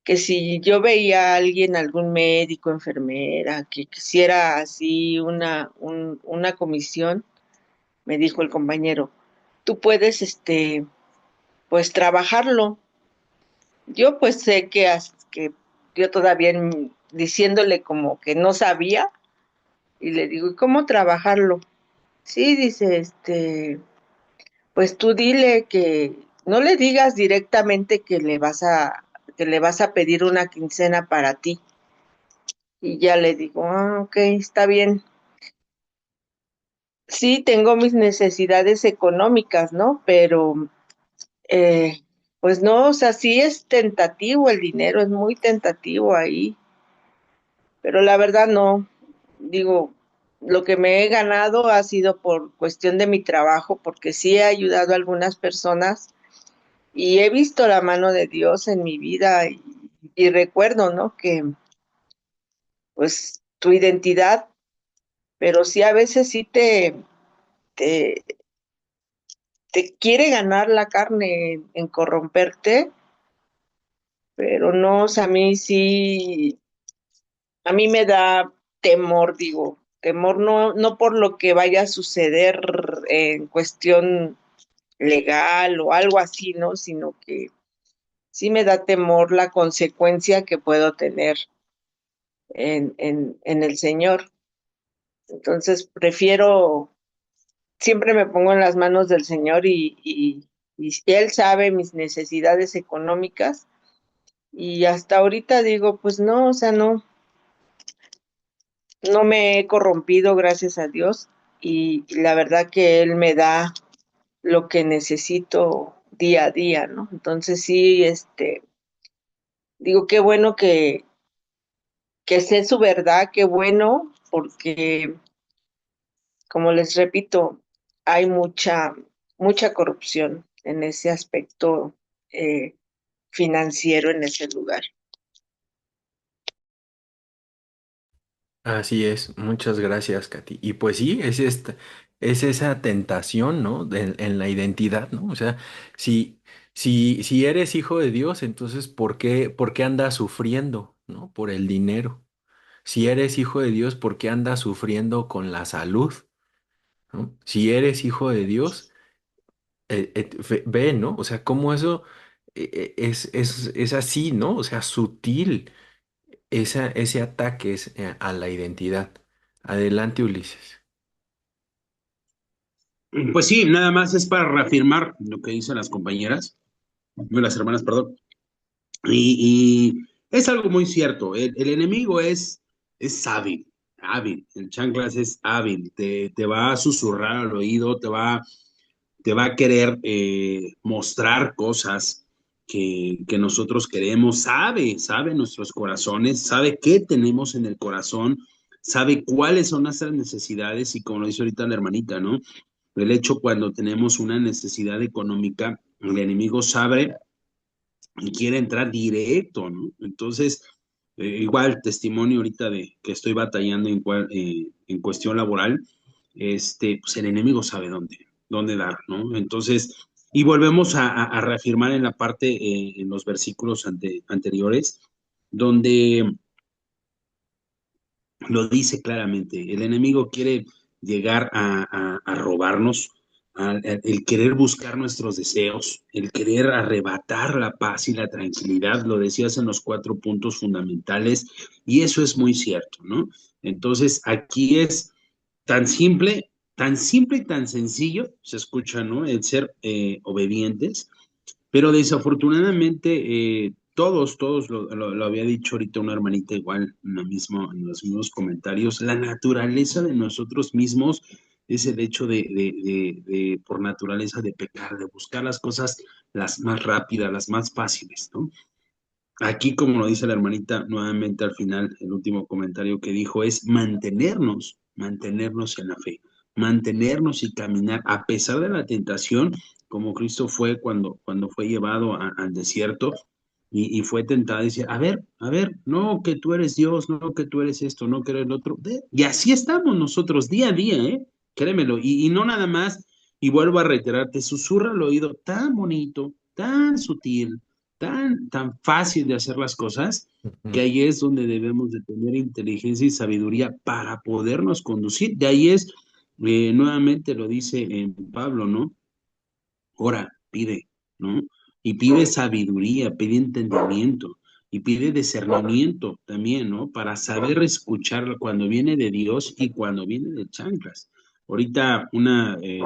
F: que si yo veía a alguien, algún médico, enfermera, que quisiera así una comisión, me dijo el compañero, tú puedes, pues trabajarlo. Yo pues sé que yo todavía diciéndole como que no sabía, y le digo, ¿y cómo trabajarlo? Sí, dice, pues tú dile que no le digas directamente que le vas a pedir una quincena para ti. Y ya le digo, ah, ok, está bien. sí tengo mis necesidades económicas, ¿no? Pero eh, pues no, o sea, sí es tentativo el dinero, es muy tentativo ahí, pero la verdad no, digo, lo que me he ganado ha sido por cuestión de mi trabajo, porque sí he ayudado a algunas personas y he visto la mano de Dios en mi vida y recuerdo, ¿no? Que pues tu identidad, pero sí a veces sí te, te quiere ganar la carne en corromperte, pero no, o sea, a mí me da temor, digo, temor no por lo que vaya a suceder en cuestión legal o algo así, ¿no? Sino que sí me da temor la consecuencia que puedo tener en el Señor. Entonces prefiero, siempre me pongo en las manos del Señor y Él sabe mis necesidades económicas y hasta ahorita digo, pues no, o sea, no me he corrompido, gracias a Dios, y la verdad que Él me da lo que necesito día a día, ¿no? Entonces sí, digo, qué bueno que sé su verdad, qué bueno, porque, como les repito, hay mucha corrupción en ese aspecto eh, financiero en ese lugar.
A: Así es, muchas gracias, Katy. Y pues sí, es esa tentación, ¿no? En la identidad, ¿no? O sea, si eres hijo de Dios, entonces por qué andas sufriendo, ¿no? Por el dinero. Si eres hijo de Dios, ¿por qué andas sufriendo con la salud? ¿No? Si eres hijo de Dios, ve, ¿no? O sea, cómo eso es así, ¿no? O sea, sutil ese ataque a la identidad. Adelante, Ulises.
C: Pues sí, nada más es para reafirmar lo que dicen las compañeras, las hermanas, perdón. Y es algo muy cierto. El enemigo es hábil. El chanclas es hábil. Te va a susurrar al oído, te va a querer mostrar cosas que nosotros queremos. Sabe nuestros corazones, sabe qué tenemos en el corazón, sabe cuáles son nuestras necesidades y como lo dice ahorita la hermanita, ¿no? El hecho cuando tenemos una necesidad económica, el enemigo sabe y quiere entrar directo, ¿no? Entonces, igual testimonio ahorita de que estoy batallando en cuestión laboral, pues el enemigo sabe dónde dar, ¿no? Entonces, y volvemos a reafirmar en la parte, en los versículos anteriores, donde lo dice claramente, el enemigo quiere llegar a robarnos, el querer buscar nuestros deseos, el querer arrebatar la paz y la tranquilidad, lo decías en los 4 puntos fundamentales, y eso es muy cierto, ¿no? Entonces, aquí es tan simple y tan sencillo, se escucha, ¿no? El ser obedientes, pero desafortunadamente, todos lo había dicho ahorita una hermanita igual en los mismos comentarios, la naturaleza de nosotros mismos es el hecho por naturaleza, de pecar, de buscar las cosas las más rápidas, las más fáciles, ¿no? Aquí, como lo dice la hermanita, nuevamente al final, el último comentario que dijo es mantenernos en la fe, mantenernos y caminar a pesar de la tentación, como Cristo fue cuando fue llevado al desierto y fue tentado y dice, a ver, no que tú eres Dios, no que tú eres esto, no que eres el otro. Y así estamos nosotros día a día, ¿eh? Créemelo. Y no nada más, y vuelvo a reiterar, te susurra al oído tan bonito, tan sutil, tan fácil de hacer las cosas, que
A: Ujú.
C: ahí es donde debemos de tener inteligencia y sabiduría para podernos conducir. De ahí es, nuevamente lo dice Pablo, ¿no? Ora, pide, ¿no? Y pide sabiduría, pide entendimiento y pide discernimiento también, ¿no? Para saber escuchar cuando viene de Dios y cuando viene de chanclas. Ahorita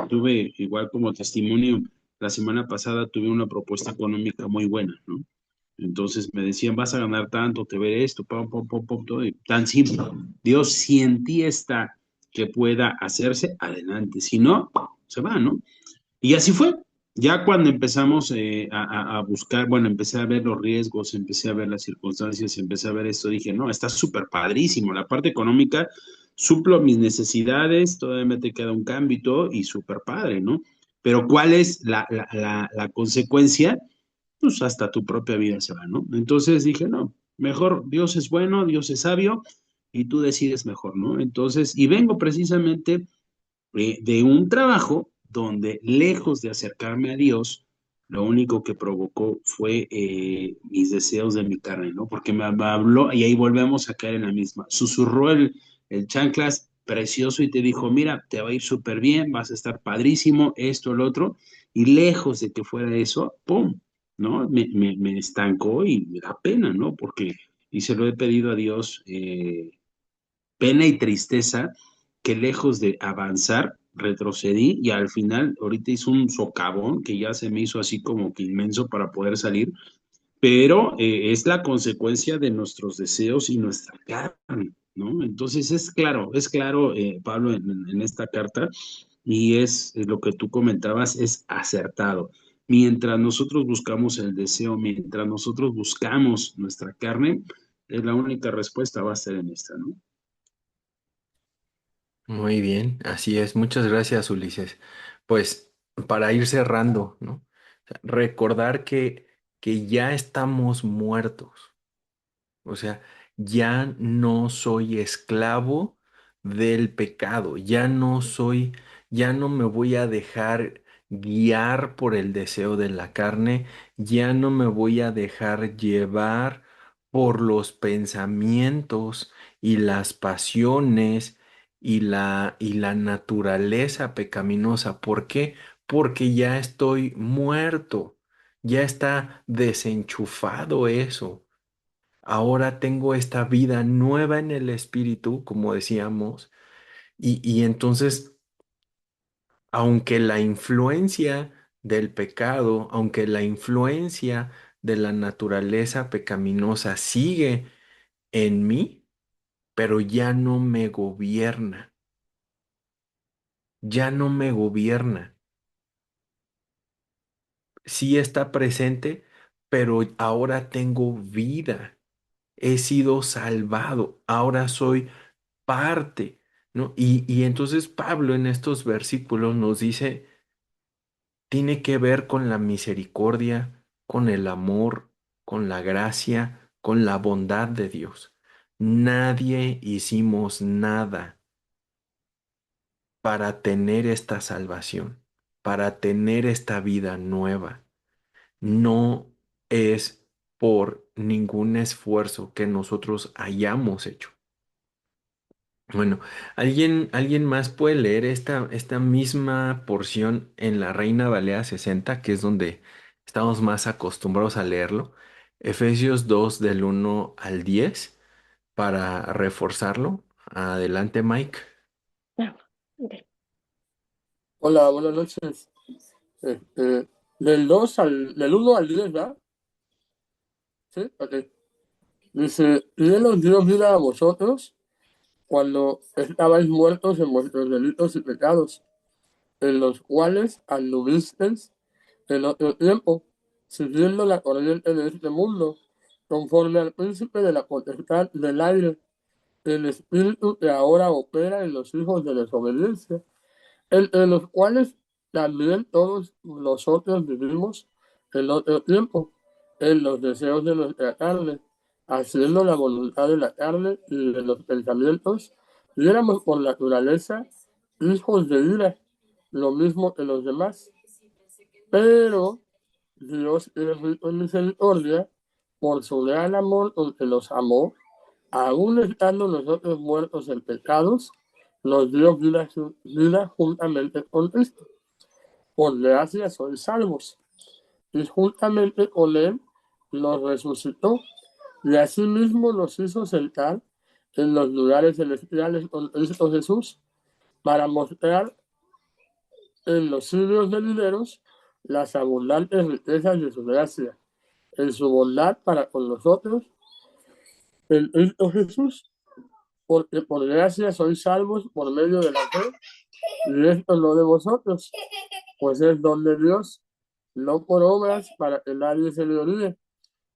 C: tuve igual como testimonio, la semana pasada tuve una propuesta económica muy buena, ¿no? Entonces me decían, vas a ganar tanto, te veré esto, pam, pam, pam, pam, todo, y tan simple. Dios, si en ti está que pueda hacerse, adelante. Si no, se va, ¿no? Y así fue. Ya cuando empezamos a buscar, bueno, empecé a ver los riesgos, empecé a ver las circunstancias, empecé a ver esto, dije, no, está súper padrísimo. La parte económica, suplo mis necesidades, todavía me te queda un cambio y todo, y súper padre, ¿no? Pero ¿cuál es la consecuencia? Pues hasta tu propia vida se va, ¿no? Entonces dije, no, mejor Dios es bueno, Dios es sabio, y tú decides mejor, ¿no? Entonces, y vengo precisamente de un trabajo donde lejos de acercarme a Dios, lo único que provocó fue mis deseos de mi carne, ¿no? Porque me habló, y ahí volvemos a caer en la misma, susurró el chanclas precioso y te dijo, mira, te va a ir súper bien, vas a estar padrísimo, esto, el otro, y lejos de que fuera eso, ¡pum! ¿No? Me estancó y me da pena, ¿no? Porque, y se lo he pedido a Dios, pena y tristeza que lejos de avanzar, retrocedí y al final ahorita hice un socavón que ya se me hizo así como que inmenso para poder salir, pero es la consecuencia de nuestros deseos y nuestra carne, ¿no? Entonces es claro, Pablo, en esta carta, y es lo que tú comentabas, es acertado. Mientras nosotros buscamos el deseo, mientras nosotros buscamos nuestra carne, la única respuesta va a ser en esta, ¿no?
A: Muy bien, así es. Muchas gracias, Ulises. Pues para ir cerrando, ¿no? O sea, recordar que ya estamos muertos. O sea, ya no soy esclavo del pecado, ya no me voy a dejar guiar por el deseo de la carne, ya no me voy a dejar llevar por los pensamientos y las pasiones y la naturaleza pecaminosa. ¿Por qué? Porque ya estoy muerto, ya está desenchufado eso. Ahora tengo esta vida nueva en el espíritu, como decíamos, y entonces, aunque la influencia del pecado, aunque la influencia de la naturaleza pecaminosa sigue en mí, pero ya no me gobierna, ya no me gobierna. Sí está presente, pero ahora tengo vida, he sido salvado, ahora soy parte, ¿no? Y entonces Pablo en estos versículos nos dice, tiene que ver con la misericordia, con el amor, con la gracia, con la bondad de Dios. Nadie hicimos nada para tener esta salvación, para tener esta vida nueva. No es por ningún esfuerzo que nosotros hayamos hecho. Bueno, ¿alguien más puede leer esta misma porción en la Reina Valera 60, que es donde estamos más acostumbrados a leerlo? Efesios 2 del 1 al 10 para reforzarlo. Adelante, Mike.
G: Ah, ok.
H: Hola, buenas noches. Del 1 al 10, ¿verdad? Sí, ok. Dice, y Él os dio vida a vosotros cuando estabais muertos en vuestros delitos y pecados, en los cuales anduvisteis en otro tiempo, siguiendo la corriente de este mundo, conforme al príncipe de la potestad del aire, el espíritu que ahora opera en los hijos de desobediencia, entre los cuales también todos nosotros vivimos en otro tiempo, en los deseos de nuestra carne, haciendo la voluntad de la carne y de los pensamientos, y éramos por naturaleza hijos de ira, lo mismo que los demás. Pero Dios es rico en misericordia, por su gran amor con que los amó, aun estando nosotros muertos en pecados, nos dio vida juntamente con Cristo. Por gracia sois salvos. Y juntamente con Él nos resucitó, y asimismo nos hizo sentar en los lugares celestiales con Cristo Jesús, para mostrar en los siglos venideros las abundantes riquezas de su gracia, en su bondad para con nosotros, en Cristo Jesús. porque por gracia sois salvos por medio de la fe, y esto no de vosotros, pues es don de Dios, no por obras para que nadie se gloríe,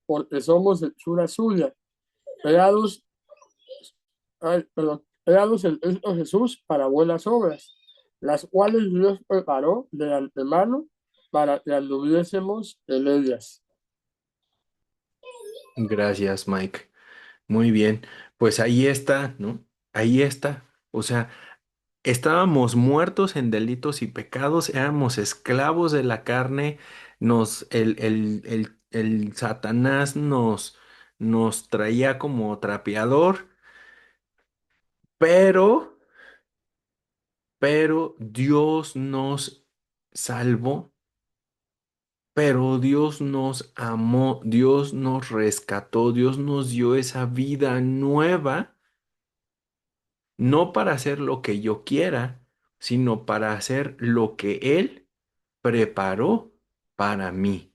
H: porque somos hechura suya, creados, creados en Cristo Jesús para buenas obras, las cuales Dios preparó de antemano para que anduviésemos en ellas.
A: Gracias, Mike. Muy bien. Pues ahí está, ¿no? Ahí está. O sea, estábamos muertos en delitos y pecados, éramos esclavos de la carne, el Satanás nos traía como trapeador, pero, pero Dios nos salvó, pero Dios nos amó, Dios nos rescató, Dios nos dio esa vida nueva, no para hacer lo que yo quiera, sino para hacer lo que Él preparó para mí,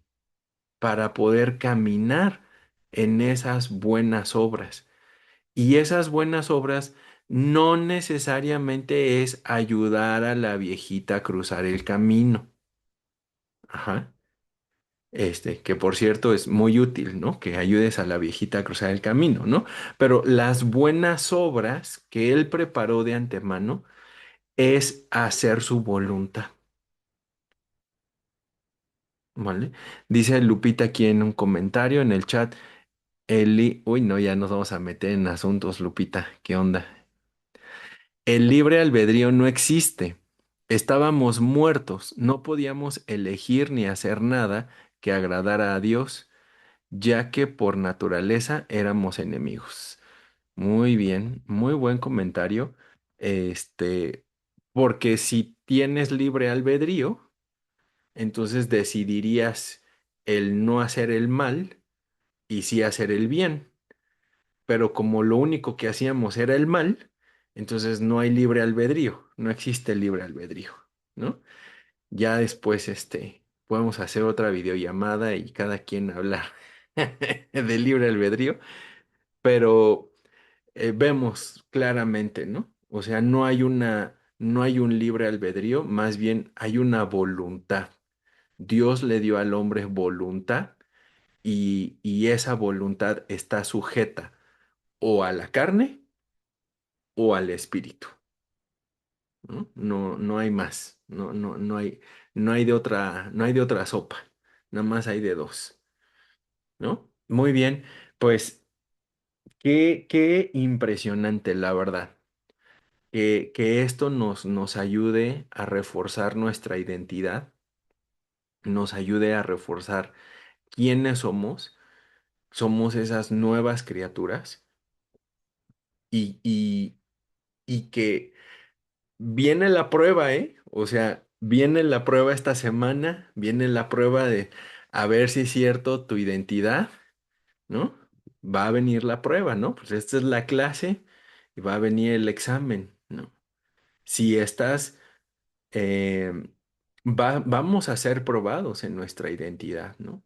A: para poder caminar en esas buenas obras. Y esas buenas obras no necesariamente es ayudar a la viejita a cruzar el camino. Ajá. Que por cierto es muy útil, ¿no? Que ayudes a la viejita a cruzar el camino, ¿no? Pero las buenas obras que él preparó de antemano es hacer su voluntad, ¿vale? Dice Lupita aquí en un comentario en el chat. Uy, no, ya nos vamos a meter en asuntos, Lupita. ¿Qué onda? El libre albedrío no existe. Estábamos muertos, no podíamos elegir ni hacer nada que agradara a Dios, ya que por naturaleza éramos enemigos. Muy bien, muy buen comentario. Este, porque si tienes libre albedrío, entonces decidirías el no hacer el mal y sí hacer el bien. Pero como lo único que hacíamos era el mal, entonces no hay libre albedrío, no existe libre albedrío, ¿no? Ya después, podemos hacer otra videollamada y cada quien hablar de libre albedrío, pero vemos claramente, ¿no? O sea, no hay un libre albedrío, más bien hay una voluntad. Dios le dio al hombre voluntad y esa voluntad está sujeta o a la carne o al espíritu, ¿no? No, no hay más, no hay de otra sopa, nada más hay de dos, ¿no? Muy bien, pues qué impresionante, la verdad, que esto nos ayude a reforzar nuestra identidad, nos ayude a reforzar quiénes somos esas nuevas criaturas y, y que viene la prueba, ¿eh? O sea, viene la prueba esta semana, viene la prueba de a ver si es cierto tu identidad, ¿no? Va a venir la prueba, ¿no? Pues esta es la clase y va a venir el examen, ¿no? Si estás, eh, vamos a ser probados en nuestra identidad, ¿no?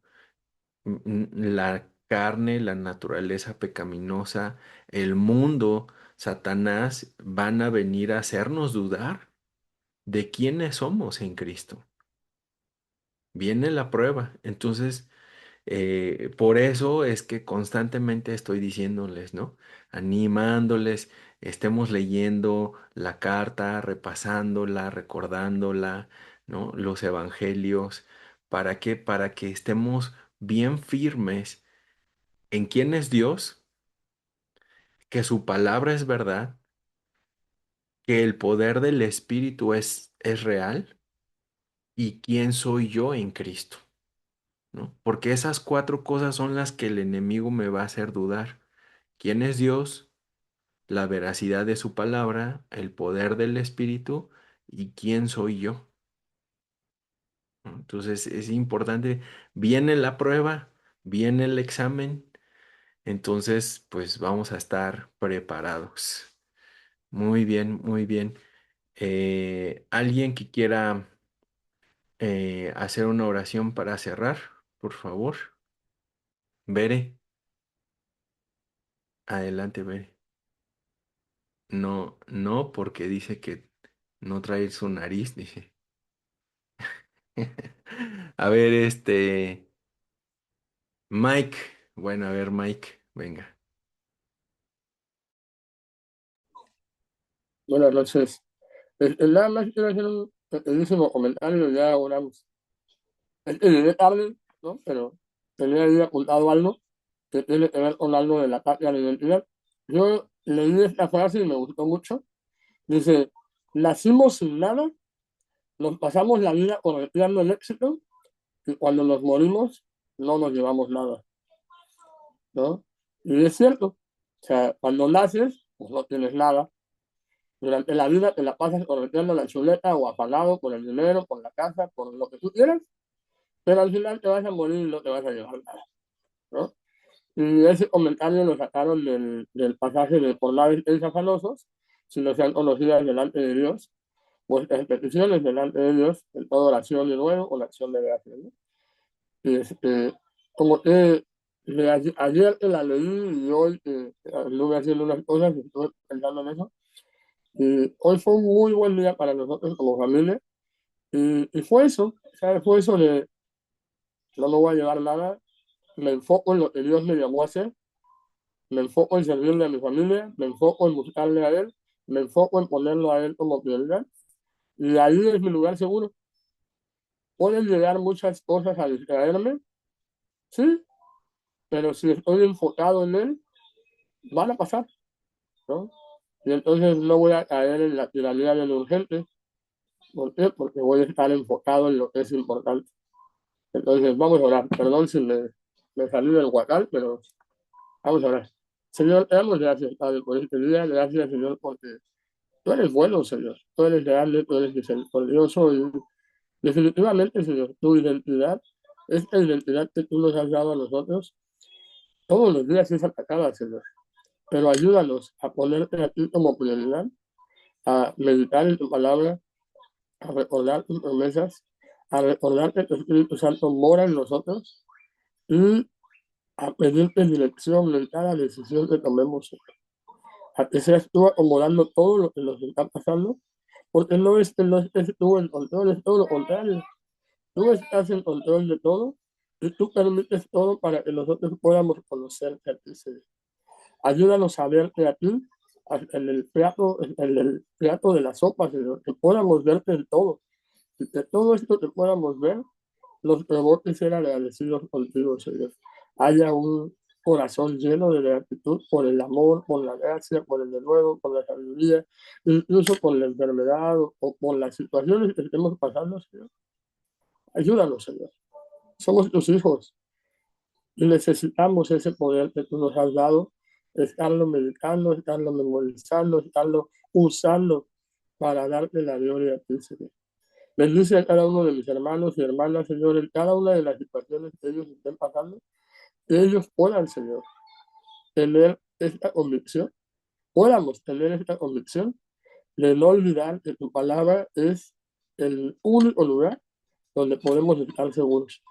A: La carne, la naturaleza pecaminosa, el mundo, Satanás van a venir a hacernos dudar de quiénes somos en Cristo. Viene la prueba. Entonces, por eso es que constantemente estoy diciéndoles, ¿no? Animándoles, estemos leyendo la carta, repasándola, recordándola, ¿no? Los evangelios. ¿Para qué? Para que estemos bien firmes en quién es Dios, que su palabra es verdad, que el poder del Espíritu es real y quién soy yo en Cristo. ¿No? Porque esas cuatro cosas son las que el enemigo me va a hacer dudar. ¿Quién es Dios? La veracidad de su palabra, el poder del Espíritu y quién soy yo. ¿No? Entonces es importante, viene la prueba, viene el examen, entonces pues vamos a estar preparados. Muy bien, muy bien. ¿Alguien que quiera hacer una oración para cerrar, por favor? Bere, adelante, Bere. No, no, porque dice que no trae su nariz, dice. A ver, Mike. Bueno, a ver, Mike, venga.
H: Buenas noches. Nada más quiero hacer un pequeñísimo comentario, ya oramos. Llegué tarde, ¿no? Pero tenía ahí apuntado algo que tiene que ver con algo de la patria de la identidad. Yo leí esta frase y me gustó mucho. Dice, nacimos sin nada, nos pasamos la vida correteando el éxito y cuando nos morimos no nos llevamos nada, ¿no? Y es cierto, o sea, cuando naces, pues no tienes nada. Durante la vida te la pasas correteando la chuleta o afanado por el dinero, por la casa, por lo que tú quieras, pero al final te vas a morir y no te vas a llevar nada, ¿no? Y ese comentario lo sacaron del pasaje de por nada estéis afanosos, si no sean conocidas delante de Dios, vuestras peticiones delante de Dios, en toda oración de nuevo o la acción de gracias, ¿no? Y como que ayer que la leí y hoy anduve haciendo unas cosas y estuve pensando en eso, y hoy fue un muy buen día para nosotros como familia, y fue eso, ¿sabes? Fue eso de no me voy a llevar nada, me enfoco en lo que Dios me llamó a hacer, me enfoco en servirle a mi familia, me enfoco en buscarle a Él, me enfoco en ponerlo a Él como prioridad, y ahí es mi lugar seguro. Pueden llegar muchas cosas a distraerme, sí, pero si estoy enfocado en Él, van a pasar, ¿no? Y entonces no voy a caer en la tiranía de lo urgente. ¿Por qué? Porque voy a estar enfocado en lo que es importante. Entonces vamos a orar. Perdón si me salí del guacal, pero vamos a orar. Señor, te damos gracias, Padre, por este día. Gracias, Señor, porque tú eres bueno, Señor. Tú eres grande, tú eres misericordioso y definitivamente, Señor, tu identidad, esta identidad que tú nos has dado a nosotros, todos los días es atacada, Señor. Pero ayúdanos a ponerte a ti como prioridad, a meditar en tu palabra, a recordar tus promesas, a recordar que tu Espíritu Santo mora en nosotros y a pedirte dirección en cada decisión que tomemos, a que seas tú acomodando todo lo que nos está pasando, porque no es que no estés tú en control, es todo lo contrario. Tú estás en control de todo y tú permites todo para que nosotros podamos conocerte a ti, Señor. Ayúdanos a verte a ti en el plato de la sopa, Señor, que podamos verte en todo. Y que todo esto que podamos ver nos provoque ser agradecidos contigo, Señor. Haya un corazón lleno de gratitud por el amor, por la gracia, por el denuedo, por la sabiduría, incluso por la enfermedad o por las situaciones que estemos pasando, Señor. Ayúdanos, Señor. Somos tus hijos y necesitamos ese poder que tú nos has dado, estarlo meditando, estarlo memorizando, estarlo usando para darte la gloria a ti, Señor. Bendice a cada uno de mis hermanos y hermanas, Señor, en cada una de las situaciones que ellos estén pasando, que ellos puedan, Señor, tener esta convicción, podamos tener esta convicción de no olvidar que tu palabra es el único lugar donde podemos estar seguros.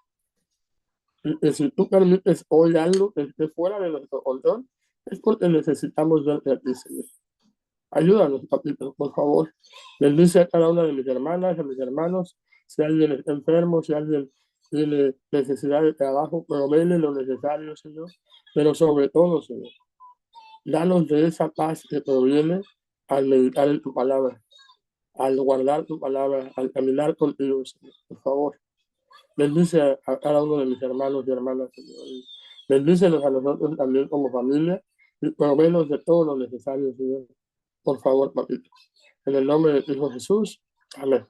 H: Y que si tú permites hoy algo que esté fuera de nuestro control, es porque necesitamos verte a ti, Señor. Ayúdanos, papito, por favor. Bendice a cada una de mis hermanas, a mis hermanos. Si alguien está enfermo, si alguien tiene necesidad de trabajo, provéele lo necesario, Señor. Pero sobre todo, Señor, danos de esa paz que proviene al meditar en tu palabra, al guardar tu palabra, al caminar contigo, Señor. Por favor, bendice a cada uno de mis hermanos y hermanas, Señor. Y bendícenos a nosotros también como familia y provéenos de todo lo necesario, Señor. Por favor, papito. En el nombre de Hijo Jesús. Amén.